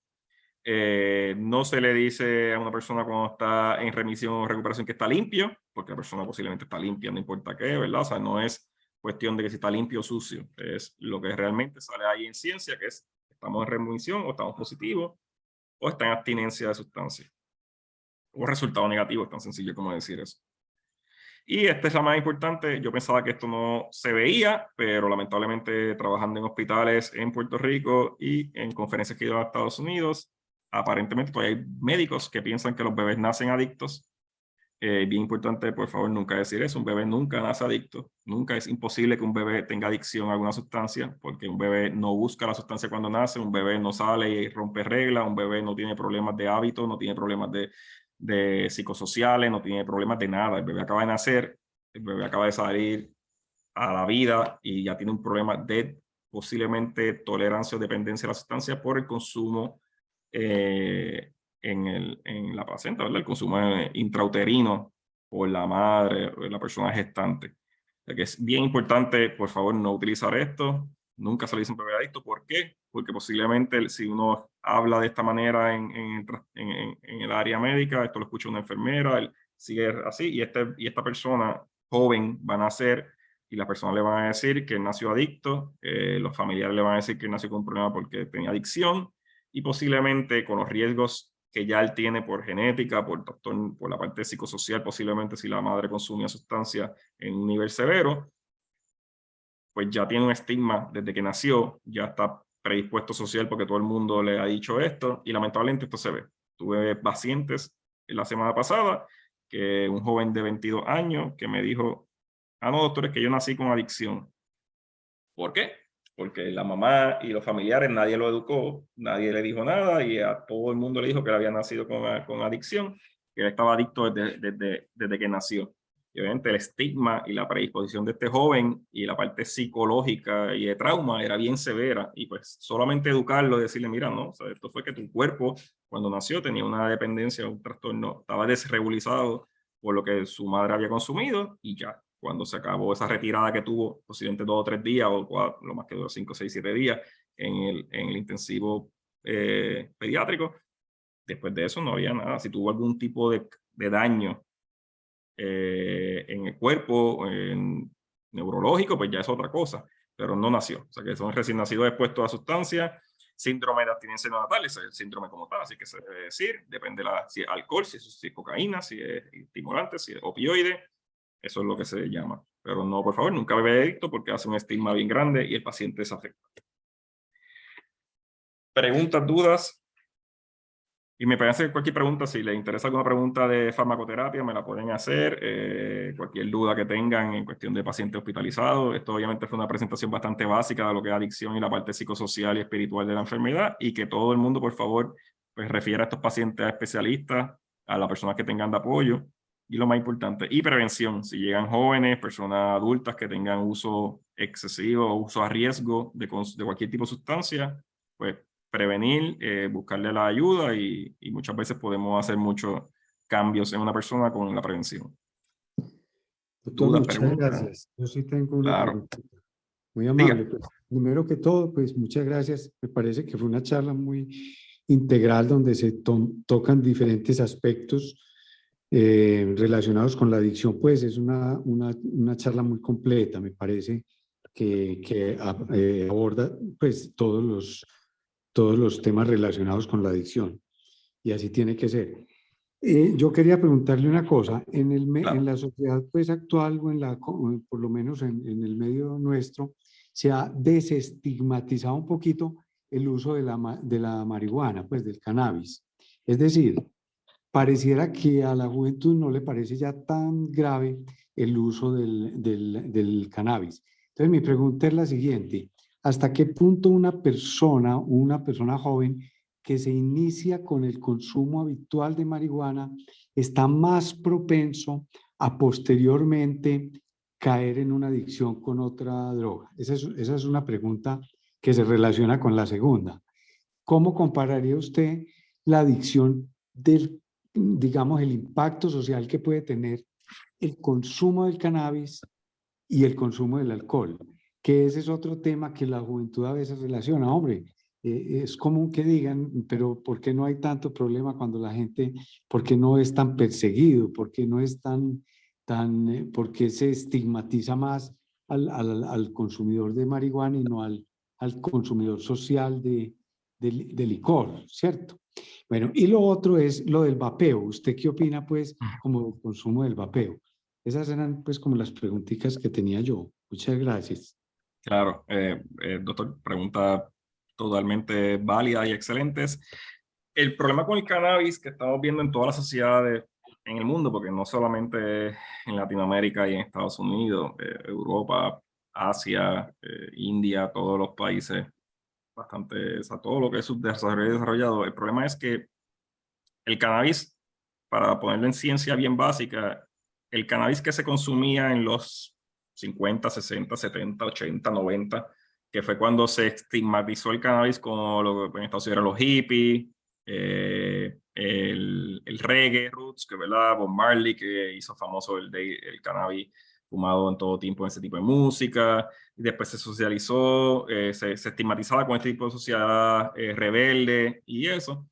No se le dice a una persona cuando está en remisión o recuperación que está limpio, porque la persona posiblemente está limpia, no importa qué, ¿verdad? O sea, no es cuestión de que si está limpio o sucio, es lo que realmente sale ahí en ciencia, que es estamos en remisión o estamos positivos o está en abstinencia de sustancias. O resultado negativo, es tan sencillo como decir eso. Y esta es la más importante. Yo pensaba que esto no se veía, pero lamentablemente trabajando en hospitales en Puerto Rico y en conferencias que he ido a Estados Unidos, aparentemente todavía hay médicos que piensan que los bebés nacen adictos. Bien importante, por favor, nunca decir eso. Un bebé nunca nace adicto. Nunca es imposible que un bebé tenga adicción a alguna sustancia, porque un bebé no busca la sustancia cuando nace, un bebé no sale y rompe reglas, un bebé no tiene problemas de hábito, no tiene problemas de psicosociales, no tiene problemas de nada. El bebé acaba de nacer, el bebé acaba de salir a la vida y ya tiene un problema de posiblemente tolerancia o dependencia a la sustancia por el consumo en la placenta, ¿verdad? El consumo intrauterino por la madre o la persona gestante. O sea que es bien importante, por favor, no utilizar esto. Nunca se le dice un bebé adicto. ¿Por qué? Porque posiblemente si uno habla de esta manera en el área médica, esto lo escucha una enfermera, él sigue así, y esta persona joven va a nacer y las personas le van a decir que nació adicto, los familiares le van a decir que nació con un problema porque tenía adicción, y posiblemente con los riesgos que ya él tiene por genética, por la parte psicosocial, posiblemente si la madre consumía sustancia en un nivel severo, pues ya tiene un estigma desde que nació, ya está predispuesto social porque todo el mundo le ha dicho esto, y lamentablemente esto se ve. Tuve pacientes la semana pasada, que un joven de 22 años que me dijo, no, doctor, es que yo nací con adicción. ¿Por qué? Porque la mamá y los familiares, nadie lo educó, nadie le dijo nada y a todo el mundo le dijo que él había nacido con adicción, que él estaba adicto desde que nació. Y obviamente el estigma y la predisposición de este joven y la parte psicológica y de trauma era bien severa, y pues solamente educarlo y decirle, mira, no, o sea, esto fue que tu cuerpo cuando nació tenía una dependencia, un trastorno, estaba desregulizado por lo que su madre había consumido, y ya cuando se acabó esa retirada que tuvo, posiblemente 2 o 3 días, o 4, lo más que duró 5, 6, 7 días en el intensivo pediátrico, después de eso no había nada. Si tuvo algún tipo de daño en el cuerpo, neurológico, pues ya es otra cosa, pero no nació. O sea que son recién nacidos expuestos a sustancias. Síndrome de abstinencia neonatal, ese es el síndrome como tal, así que se debe decir, depende si es alcohol, si es cocaína, si es estimulante, si es opioide. Eso es lo que se llama. Pero no, por favor, nunca bebe adicto porque hace un estigma bien grande y el paciente se afecta. preguntas, dudas. Y me parece que cualquier pregunta, si les interesa alguna pregunta de farmacoterapia, me la pueden hacer. Cualquier duda que tengan en cuestión de pacientes hospitalizados. Esto obviamente fue una presentación bastante básica de lo que es adicción y la parte psicosocial y espiritual de la enfermedad. Y que todo el mundo, por favor, pues refiera a estos pacientes a especialistas, a las personas que tengan de apoyo. Y lo más importante, y prevención. Si llegan jóvenes, personas adultas que tengan uso excesivo o uso a riesgo de cualquier tipo de sustancia, pues prevenir, buscarle la ayuda y muchas veces podemos hacer muchos cambios en una persona con la prevención. Doctor, ¿Dudas, muchas preguntas? gracias. Yo sí tengo una Claro. pregunta. Muy amable. Diga. Pues, primero que todo, pues muchas gracias. Me parece que fue una charla muy integral donde se tocan diferentes aspectos relacionados con la adicción. Pues es una charla muy completa, me parece, que aborda pues todos los temas relacionados con la adicción. Y así tiene que ser. Yo quería preguntarle una cosa. Claro. En la sociedad pues, actual, o por lo menos en el medio nuestro, se ha desestigmatizado un poquito el uso de la marihuana, pues del cannabis. Es decir, pareciera que a la juventud no le parece ya tan grave el uso del cannabis. Entonces, mi pregunta es la siguiente. ¿Hasta qué punto una persona joven que se inicia con el consumo habitual de marihuana está más propenso a posteriormente caer en una adicción con otra droga? Esa es una pregunta que se relaciona con la segunda. ¿Cómo compararía usted la adicción digamos, el impacto social que puede tener el consumo del cannabis y el consumo del alcohol? Que ese es otro tema que la juventud a veces relaciona. Hombre, es común que digan, pero ¿por qué no hay tanto problema cuando la gente, por qué no es tan perseguido, por qué no es por qué se estigmatiza más al consumidor de marihuana y no al consumidor social de licor, ¿cierto? Bueno, y lo otro es lo del vapeo. ¿Usted qué opina, pues, como del consumo del vapeo? Esas eran, pues, como las preguntitas que tenía yo. Muchas gracias. Claro, doctor, preguntas totalmente válidas y excelentes. El problema con el cannabis que estamos viendo en todas las sociedades en el mundo, porque no solamente en Latinoamérica y en Estados Unidos, Europa, Asia, India, todos los países, bastante, o sea, todo lo que es desarrollado, el problema es que el cannabis, para ponerlo en ciencia bien básica, el cannabis que se consumía en los 50, 60, 70, 80, 90, que fue cuando se estigmatizó el cannabis como lo que en Estados Unidos eran los hippies, el reggae roots, que ¿verdad? Bob Marley, que hizo famoso el cannabis fumado en todo tiempo en ese tipo de música, y después se socializó, se estigmatizaba con este tipo de sociedad rebelde y eso.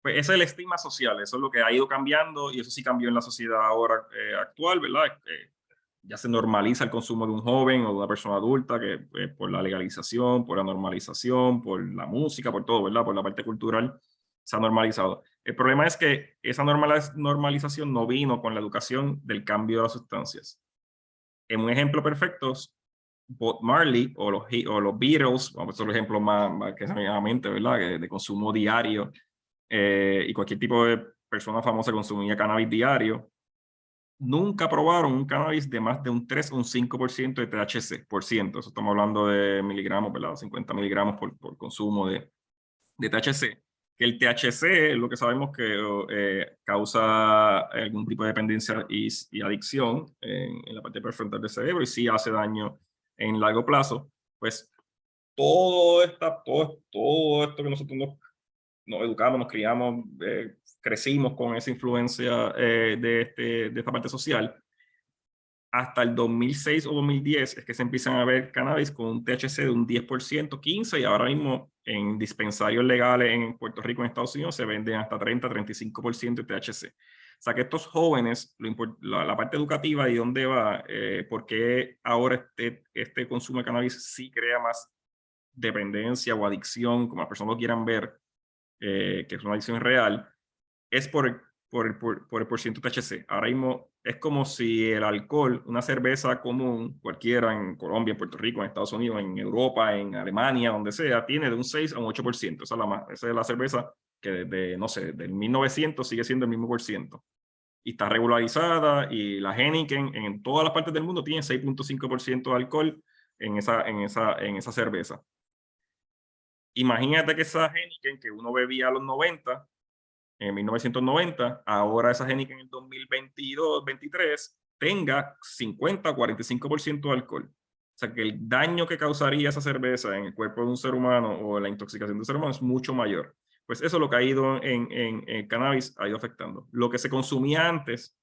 Pues ese es el estigma social, eso es lo que ha ido cambiando y eso sí cambió en la sociedad ahora actual, ¿verdad? Ya se normaliza el consumo de un joven o de una persona adulta que por la legalización, por la normalización, por la música, por todo, ¿verdad? Por la parte cultural se ha normalizado. El problema es que esa normalización no vino con la educación del cambio de las sustancias. En un ejemplo perfecto, Bob Marley o los Beatles, vamos a hacer un ejemplo más que se me viene a la mente, ¿verdad? De consumo diario y cualquier tipo de persona famosa consumía cannabis diario, nunca probaron un cannabis de más de un 3 o un 5% de THC, por ciento. Eso estamos hablando de miligramos, ¿verdad? 50 miligramos por consumo de THC. Que el THC es lo que sabemos que causa algún tipo de dependencia y adicción en la parte prefrontal del cerebro y sí hace daño en largo plazo. Pues todo esto que nosotros nos educamos, nos criamos, crecimos con esa influencia de esta parte social. Hasta el 2006 o 2010 es que se empiezan a ver cannabis con un THC de un 10%, 15%, y ahora mismo en dispensarios legales en Puerto Rico, en Estados Unidos, se venden hasta 30, 35% de THC. O sea que estos jóvenes, la parte educativa y dónde va, por qué ahora este consumo de cannabis sí crea más dependencia o adicción, como las personas lo quieran ver, que es una adicción real, es por el porciento THC. Ahora mismo es como si el alcohol, una cerveza común, cualquiera en Colombia, en Puerto Rico, en Estados Unidos, en Europa, en Alemania, donde sea, tiene de un 6 a un 8%. Esa es la cerveza que desde, no sé, del 1900 sigue siendo el mismo por ciento. Y está regularizada, y la Heineken en todas las partes del mundo tiene 6.5% de alcohol en esa cerveza. Imagínate que esa Heineken que uno bebía a los 90, en 1990, ahora esa Heineken en el 2022-23 tenga 50 o 45% de alcohol. O sea que el daño que causaría esa cerveza en el cuerpo de un ser humano o la intoxicación de un ser humano es mucho mayor. Pues eso es lo que ha ido en cannabis, ha ido afectando. Lo que se consumía antes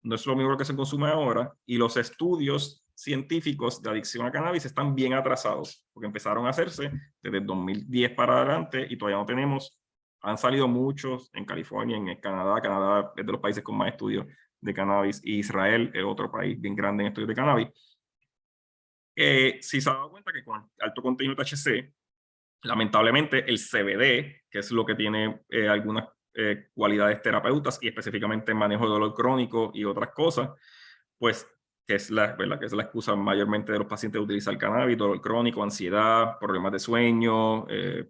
no es lo mismo que se consume ahora, y los estudios científicos de adicción a cannabis están bien atrasados, porque empezaron a hacerse desde el 2010 para adelante y todavía no tenemos. Han salido muchos en California, en Canadá. Canadá es de los países con más estudios de cannabis, y Israel es otro país bien grande en estudios de cannabis. Sí se ha dado cuenta que con alto contenido de THC, lamentablemente el CBD, que es lo que tiene algunas cualidades terapeutas y específicamente en manejo de dolor crónico y otras cosas, pues que es ¿verdad? Que es la excusa mayormente de los pacientes de utilizar cannabis: dolor crónico, ansiedad, problemas de sueño,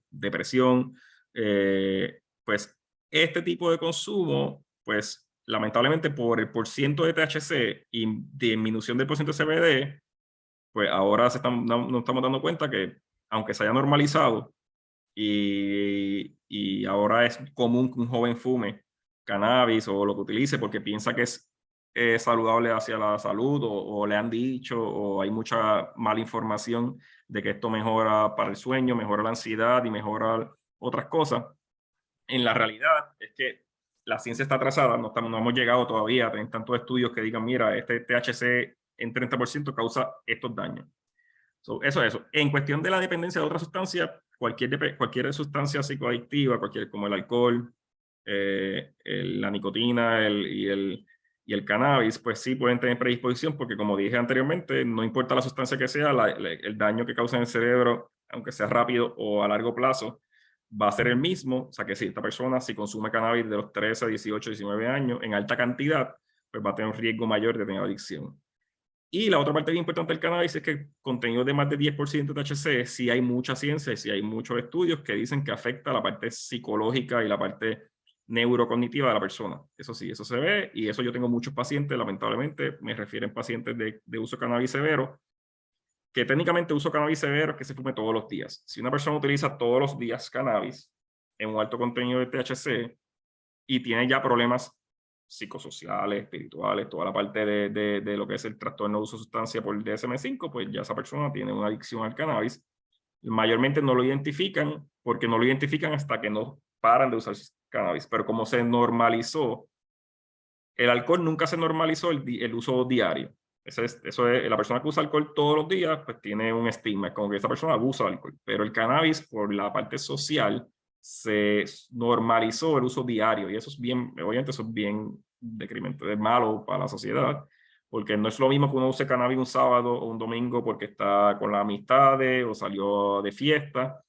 depresión. Pues este tipo de consumo, pues lamentablemente por el porciento de THC y disminución del porciento de CBD, pues ahora nos estamos dando cuenta que, aunque se haya normalizado, y ahora es común que un joven fume cannabis o lo que utilice porque piensa que es saludable hacia la salud, o le han dicho, o hay mucha mala información de que esto mejora para el sueño, mejora la ansiedad y mejora otras cosas. En la realidad es que la ciencia está atrasada, no hemos llegado todavía a tener tantos estudios que digan, mira, este THC en 30% causa estos daños. Eso es eso. En cuestión de la dependencia de otra sustancia, cualquier sustancia psicoadictiva, como el alcohol, la nicotina y el cannabis, pues sí pueden tener predisposición, porque como dije anteriormente, no importa la sustancia que sea, el daño que causa en el cerebro, aunque sea rápido o a largo plazo, va a ser el mismo. O sea que si esta persona, si consume cannabis de los 13, 18, 19 años en alta cantidad, pues va a tener un riesgo mayor de tener adicción. Y la otra parte bien importante del cannabis es que contenido de más de 10% de THC, sí hay mucha ciencia y sí hay muchos estudios que dicen que afecta la parte psicológica y la parte neurocognitiva de la persona. Eso sí, eso se ve, y eso yo tengo muchos pacientes, lamentablemente, me refieren pacientes de uso cannabis severo, que técnicamente uso cannabis severo es que se fume todos los días. Si una persona utiliza todos los días cannabis en un alto contenido de THC y tiene ya problemas psicosociales, espirituales, toda la parte de lo que es el trastorno de uso de sustancia por DSM-5, pues ya esa persona tiene una adicción al cannabis. Mayormente no lo identifican, porque no lo identifican hasta que no paran de usar cannabis. Pero como se normalizó, el alcohol nunca se normalizó el uso diario. Eso es, la persona que usa alcohol todos los días, pues tiene un estigma, como que esa persona abusa de alcohol. Pero el cannabis, por la parte social, se normalizó el uso diario, y eso es bien, obviamente eso es bien deprimente, es malo para la sociedad, porque no es lo mismo que uno use cannabis un sábado o un domingo porque está con las amistades o salió de fiesta,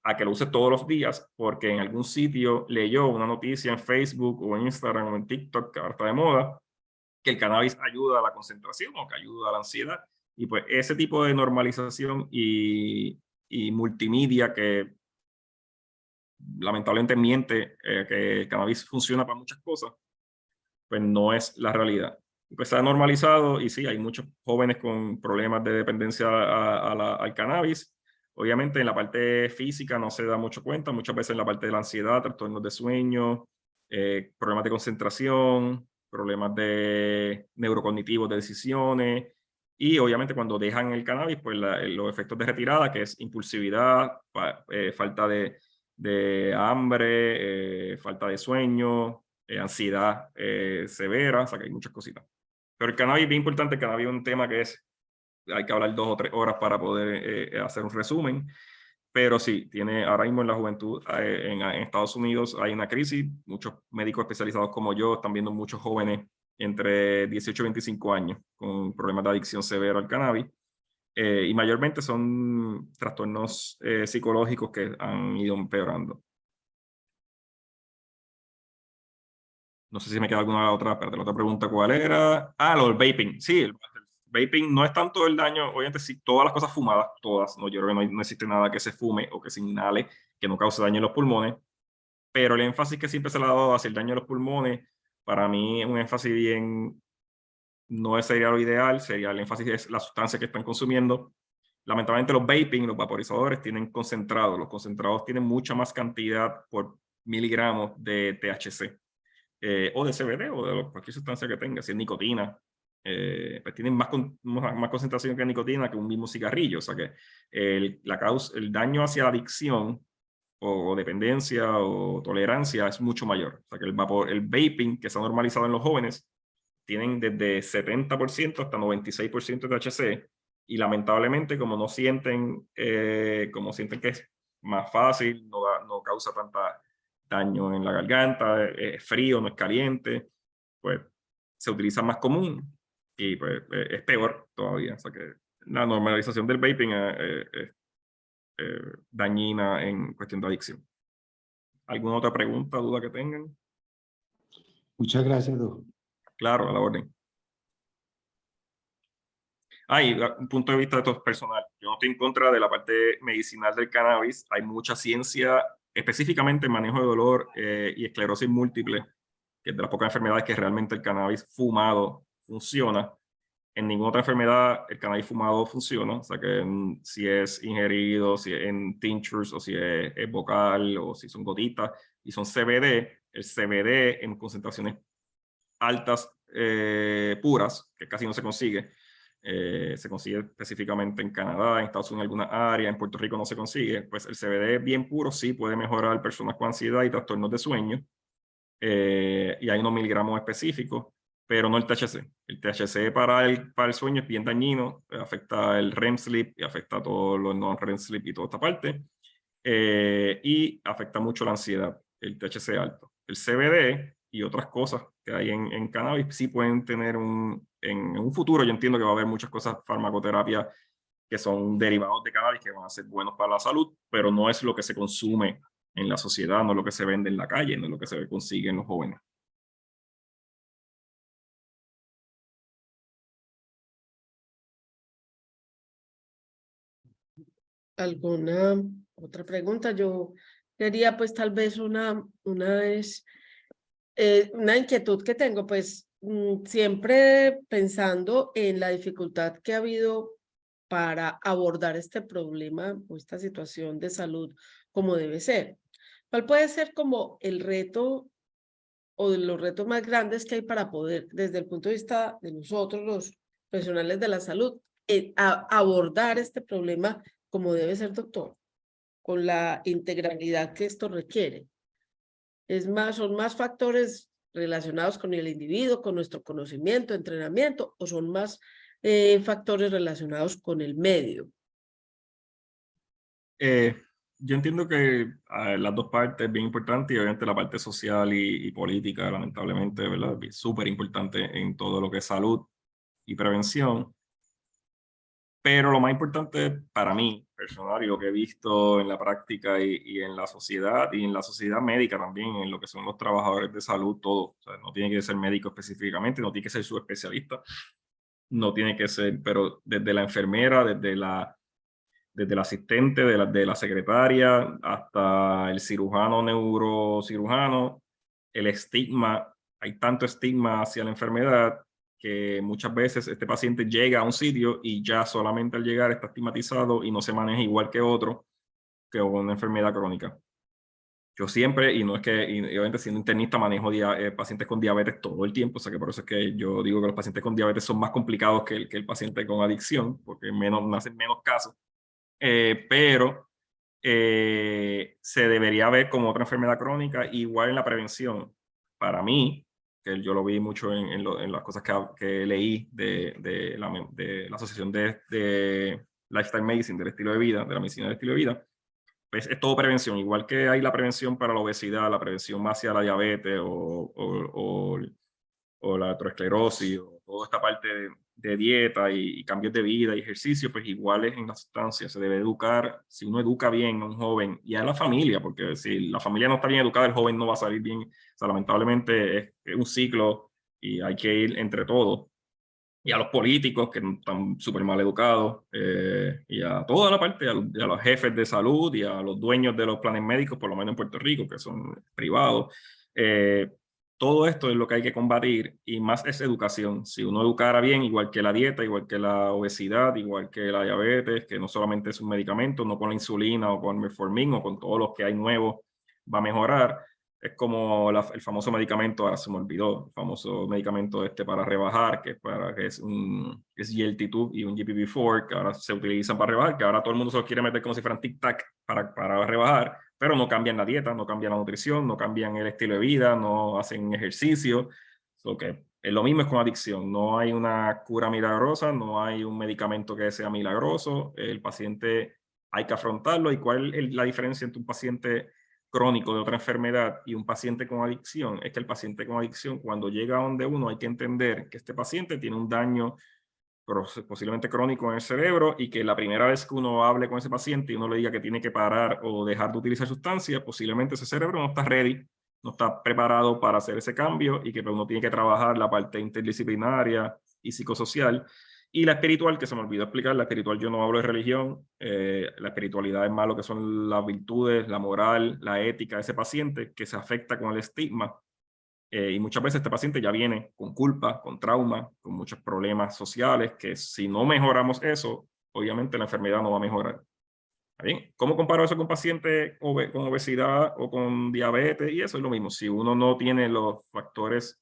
a que lo use todos los días porque en algún sitio leyó una noticia en Facebook o en Instagram o en TikTok, que ahora está de moda, que el cannabis ayuda a la concentración o que ayuda a la ansiedad. Y pues ese tipo de normalización y multimedia que lamentablemente miente que el cannabis funciona para muchas cosas, pues no es la realidad. Pues se ha normalizado, y sí, hay muchos jóvenes con problemas de dependencia al cannabis. Obviamente en la parte física no se da mucho cuenta, muchas veces en la parte de la ansiedad, trastornos de sueño, problemas de concentración, problemas de neurocognitivos de decisiones, y obviamente cuando dejan el cannabis, pues los efectos de retirada, que es impulsividad, falta de hambre, falta de sueño, ansiedad severa, o sea que hay muchas cositas. Pero el cannabis es bien importante. El cannabis es un tema que hay que hablar 2 o 3 horas para poder hacer un resumen. Pero sí, ahora mismo en la juventud en Estados Unidos hay una crisis. Muchos médicos especializados como yo están viendo muchos jóvenes entre 18 y 25 años con problemas de adicción severa al cannabis. Y mayormente son trastornos psicológicos que han ido empeorando. No sé si me queda alguna otra, pero la otra pregunta, ¿cuál era? Ah, lo del vaping. Sí, el vaping no es tanto el daño, obviamente sí, todas las cosas fumadas, todas, no, yo creo que no existe nada que se fume o que se inhale que no cause daño en los pulmones, pero el énfasis que siempre se le ha dado hacia el daño en los pulmones, para mí es un énfasis bien, no sería lo ideal, sería el énfasis es la sustancia que están consumiendo. Lamentablemente los vaping, los vaporizadores tienen concentrados, los concentrados tienen mucha más cantidad por miligramos de THC. O de CBD o de cualquier sustancia que tenga, si es nicotina, pues tienen más concentración que nicotina que un mismo cigarrillo. O sea que el daño hacia la adicción o dependencia o tolerancia es mucho mayor. O sea que el vaping que se ha normalizado en los jóvenes tienen desde 70% hasta 96% de THC y lamentablemente como sienten que es más fácil, no causa tanta daño en la garganta, es frío, no es caliente, pues se utiliza más común y pues es peor todavía. O sea que la normalización del vaping es dañina en cuestión de adicción. ¿Alguna otra pregunta, duda que tengan? Muchas gracias, doctor. Claro, a la orden. Y un punto de vista de esto personal. Yo no estoy en contra de la parte medicinal del cannabis. Hay mucha ciencia, específicamente en manejo de dolor y esclerosis múltiple, que es de las pocas enfermedades que realmente el cannabis fumado funciona. En ninguna otra enfermedad el cannabis fumado funciona. O sea que si es ingerido, si es en tinctures, o si es vocal, o si son gotitas, y son CBD, el CBD en concentraciones altas, puras, que casi no se consigue. Se consigue específicamente en Canadá, en Estados Unidos en algunas áreas, en Puerto Rico no se consigue. Pues el CBD bien puro sí puede mejorar personas con ansiedad y trastornos de sueño. Y hay unos miligramos específicos, pero no el THC. El THC para el sueño es bien dañino, afecta el REM sleep y afecta todos los non-REM sleep y toda esta parte. Y afecta mucho la ansiedad, el THC alto. El CBD y otras cosas que hay en cannabis sí pueden tener en un futuro, yo entiendo que va a haber muchas cosas, farmacoterapia, que son derivados de cannabis que van a ser buenos para la salud, pero no es lo que se consume en la sociedad, no es lo que se vende en la calle, no es lo que se consigue en los jóvenes. ¿Alguna otra pregunta? Yo quería pues tal vez una inquietud que tengo, pues siempre pensando en la dificultad que ha habido para abordar este problema o esta situación de salud como debe ser. ¿Cuál puede ser como el reto o de los retos más grandes que hay para poder, desde el punto de vista de nosotros, los profesionales de la salud, abordar este problema como debe ser, doctor, con la integralidad que esto requiere? Son más factores relacionados con el individuo, con nuestro conocimiento, entrenamiento, o son más factores relacionados con el medio? Yo entiendo que las dos partes es bien importante y obviamente la parte social y política, lamentablemente, ¿verdad? Es súper importante en todo lo que es salud y prevención. Pero lo más importante para mí, personal, y lo que he visto en la práctica y en la sociedad médica también, en lo que son los trabajadores de salud, todo. O sea, no tiene que ser médico específicamente, no tiene que ser su especialista, no tiene que ser, pero desde la enfermera, desde el asistente, de la secretaria, hasta el cirujano, neurocirujano, el estigma, hay tanto estigma hacia la enfermedad que muchas veces este paciente llega a un sitio y ya solamente al llegar está estigmatizado y no se maneja igual que otro, que una enfermedad crónica. Yo siempre, y no es que, y obviamente siendo internista, manejo pacientes con diabetes todo el tiempo, o sea que por eso es que yo digo que los pacientes con diabetes son más complicados que el paciente con adicción, porque nacen menos casos. Pero se debería ver como otra enfermedad crónica, igual en la prevención. Para mí, que yo lo vi mucho en las cosas que leí de la Asociación de Lifestyle Medicine, del estilo de vida, de la medicina del estilo de vida, pues es todo prevención, igual que hay la prevención para la obesidad, la prevención hacia la diabetes o la aterosclerosis o toda esta parte de dieta y cambios de vida y ejercicio, pues igual es en la sustancia. Se debe educar, si uno educa bien a un joven y a la familia, porque si la familia no está bien educada, el joven no va a salir bien. O sea, lamentablemente es un ciclo y hay que ir entre todos. Y a los políticos que están súper mal educados, y a toda la parte, a los jefes de salud y a los dueños de los planes médicos, por lo menos en Puerto Rico, que son privados. Todo esto es lo que hay que combatir y más es educación. Si uno educara bien, igual que la dieta, igual que la obesidad, igual que la diabetes, que no solamente es un medicamento, no con la insulina o con metformin o con todos los que hay nuevos, va a mejorar. Es como el famoso medicamento, ahora se me olvidó, el famoso medicamento para rebajar, que es SGLT2 y un GPP4, que ahora se utilizan para rebajar, que ahora todo el mundo se lo quiere meter como si fueran tic-tac para rebajar, pero no cambian la dieta, no cambian la nutrición, no cambian el estilo de vida, no hacen ejercicio. Que es lo mismo es con adicción, no hay una cura milagrosa, no hay un medicamento que sea milagroso, el paciente hay que afrontarlo. ¿Y cuál es la diferencia entre un paciente crónico de otra enfermedad y un paciente con adicción? Es que el paciente con adicción, cuando llega a donde uno, hay que entender que este paciente tiene un daño posiblemente crónico en el cerebro y que la primera vez que uno hable con ese paciente y uno le diga que tiene que parar o dejar de utilizar sustancias, posiblemente ese cerebro no está ready, no está preparado para hacer ese cambio y que uno tiene que trabajar la parte interdisciplinaria y psicosocial. Y la espiritual, que se me olvidó explicar, la espiritual, yo no hablo de religión, la espiritualidad es más lo que son las virtudes, la moral, la ética de ese paciente que se afecta con el estigma. Y muchas veces este paciente ya viene con culpa, con trauma, con muchos problemas sociales, que si no mejoramos eso, obviamente la enfermedad no va a mejorar. ¿Está bien? ¿Cómo comparo eso con un paciente con obesidad o con diabetes? Y eso es lo mismo. Si uno no tiene los factores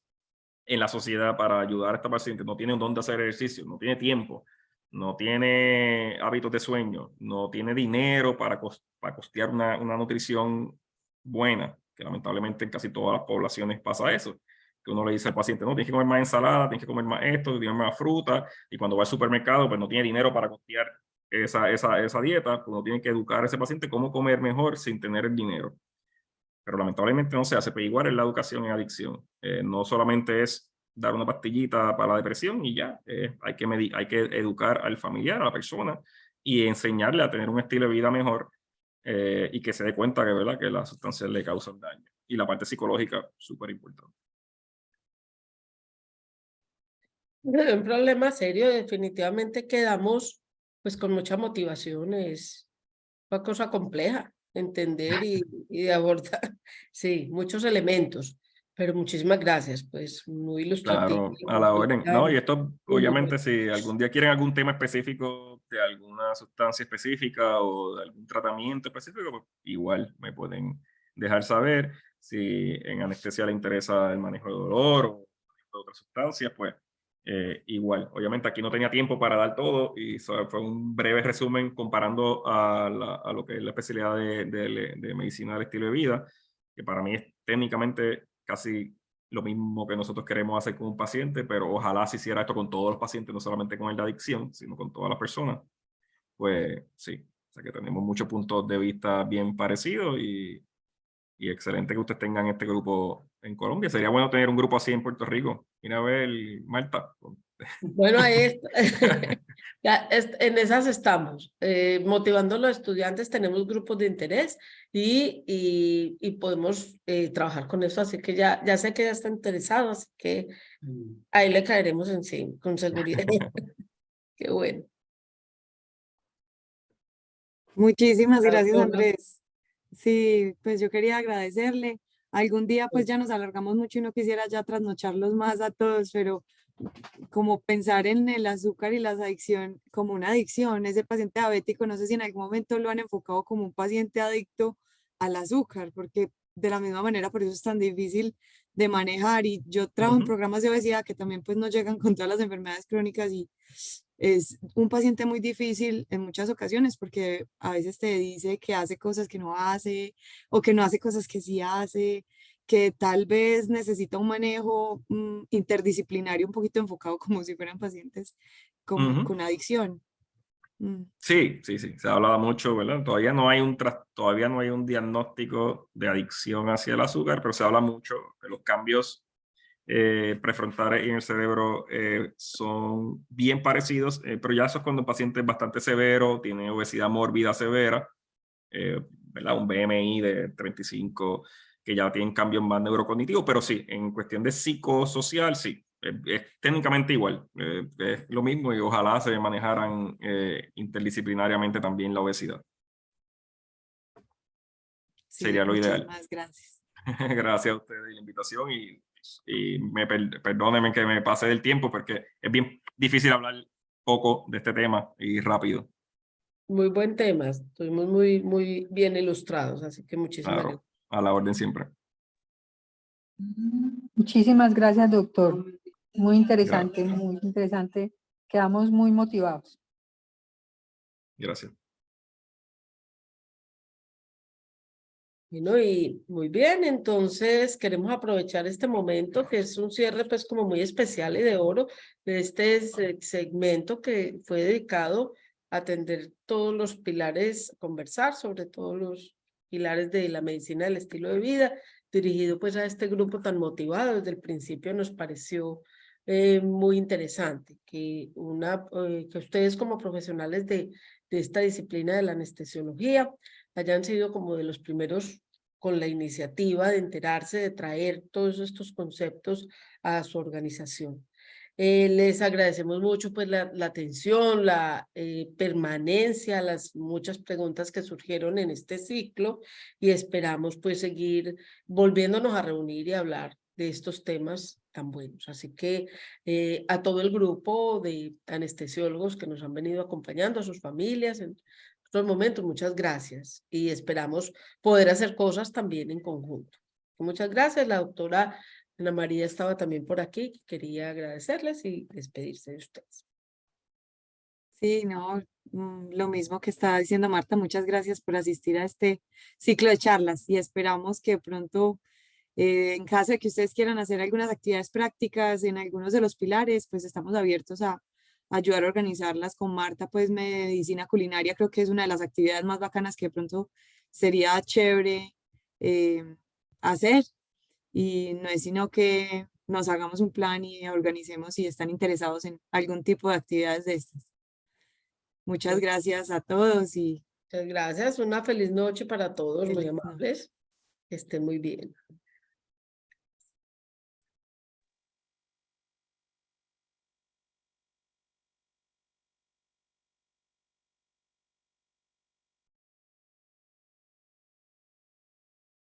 en la sociedad para ayudar a esta paciente, no tiene dónde hacer ejercicio, no tiene tiempo, no tiene hábitos de sueño, no tiene dinero para costear una nutrición buena, que lamentablemente en casi todas las poblaciones pasa eso, que uno le dice al paciente, no, tienes que comer más ensalada, tienes que comer más esto, tienes que comer más fruta, y cuando va al supermercado, pues no tiene dinero para costear esa dieta, pues uno tiene que educar a ese paciente cómo comer mejor sin tener el dinero. Pero lamentablemente no se hace, pero igual es la educación en adicción. No solamente es dar una pastillita para la depresión y ya, hay que educar al familiar, a la persona, y enseñarle a tener un estilo de vida mejor, y que se dé cuenta que, ¿verdad?, que las sustancias le causan daño. Y la parte psicológica, súper importante. Un problema serio, definitivamente quedamos pues con mucha motivación, es una cosa compleja entender y de abordar, sí, muchos elementos, pero muchísimas gracias, pues muy ilustrativo. Claro, a la Muy orden. No, y claro, esto, muy obviamente, bueno. si algún día quieren algún tema específico de alguna sustancia específica o de algún tratamiento específico, pues igual me pueden dejar saber. Si en anestesia le interesa el manejo de dolor o de otras sustancias, pues igual. Obviamente aquí no tenía tiempo para dar todo y fue un breve resumen comparando a lo que es la especialidad de medicina del estilo de vida, que para mí es técnicamente casi lo mismo que nosotros queremos hacer con un paciente, pero ojalá se hiciera esto con todos los pacientes, no solamente con el de adicción, sino con todas las personas. Pues sí, o sea que tenemos muchos puntos de vista bien parecidos y excelente que ustedes tengan este grupo en Colombia. Sería bueno tener un grupo así en Puerto Rico. Mira a ver, Marta. Bueno, ahí en esas estamos, motivando a los estudiantes, tenemos grupos de interés y podemos trabajar con eso, así que ya sé que ya está interesado, así que ahí le caeremos en sí, con seguridad. Qué bueno. Muchísimas gracias, Doctora. Andrés. Sí, pues yo quería agradecerle. Algún día pues ya nos alargamos mucho y no quisiera ya trasnocharlos más a todos, pero como pensar en el azúcar y la adicción como una adicción, ese paciente diabético, no sé si en algún momento lo han enfocado como un paciente adicto al azúcar, porque de la misma manera por eso es tan difícil de manejar y yo trabajo en programas de obesidad que también pues no llegan con todas las enfermedades crónicas y es un paciente muy difícil en muchas ocasiones porque a veces te dice que hace cosas que no hace o que no hace cosas que sí hace, que tal vez necesita un manejo interdisciplinario un poquito enfocado como si fueran pacientes con adicción. Sí, se ha hablado mucho, ¿verdad? Todavía no hay un diagnóstico de adicción hacia el azúcar, pero se habla mucho de los cambios prefrontales y en el cerebro son bien parecidos, pero ya eso es cuando el paciente es bastante severo, tiene obesidad mórbida severa, ¿verdad? Un BMI de 35, que ya tienen cambios más neurocognitivos, pero sí, en cuestión de psicosocial, sí, es técnicamente igual, es lo mismo y ojalá se manejaran interdisciplinariamente también la obesidad. Sí, Sería lo ideal. muchísimas gracias. Gracias a ustedes por la invitación y perdónenme que me pase del tiempo porque es bien difícil hablar poco de este tema y rápido. Muy buen tema, estuvimos muy bien ilustrados, así que muchísimas Claro, gracias. a la orden siempre. Muchísimas gracias, doctor. Muy interesante, muy interesante. Quedamos muy motivados. Gracias. Bueno, y muy bien, entonces queremos aprovechar este momento que es un cierre pues como muy especial y de oro de este segmento que fue dedicado a atender todos los pilares, conversar sobre todos los pilares de la medicina del estilo de vida, dirigido pues a este grupo tan motivado. Desde el principio nos pareció muy interesante que, que ustedes como profesionales de esta disciplina de la anestesiología hayan sido como de los primeros con la iniciativa de enterarse, de traer todos estos conceptos a su organización. Les agradecemos mucho pues la atención, la permanencia, las muchas preguntas que surgieron en este ciclo y esperamos pues seguir volviéndonos a reunir y hablar de estos temas tan buenos. Así que a todo el grupo de anestesiólogos que nos han venido acompañando, a sus familias en estos momentos, muchas gracias y esperamos poder hacer cosas también en conjunto. Muchas gracias. La doctora Ana María estaba también por aquí, quería agradecerles y despedirse de ustedes. Sí, no, lo mismo que estaba diciendo Marta, muchas gracias por asistir a este ciclo de charlas y esperamos que pronto, en caso de que ustedes quieran hacer algunas actividades prácticas en algunos de los pilares, pues estamos abiertos a ayudar a organizarlas con Marta, pues medicina culinaria creo que es una de las actividades más bacanas que de pronto sería chévere hacer y no es sino que nos hagamos un plan y organicemos si están interesados en algún tipo de actividades de estas. Muchas gracias a todos y Muchas gracias. Una feliz noche para todos, muy feliz noche. amables. Que estén muy bien.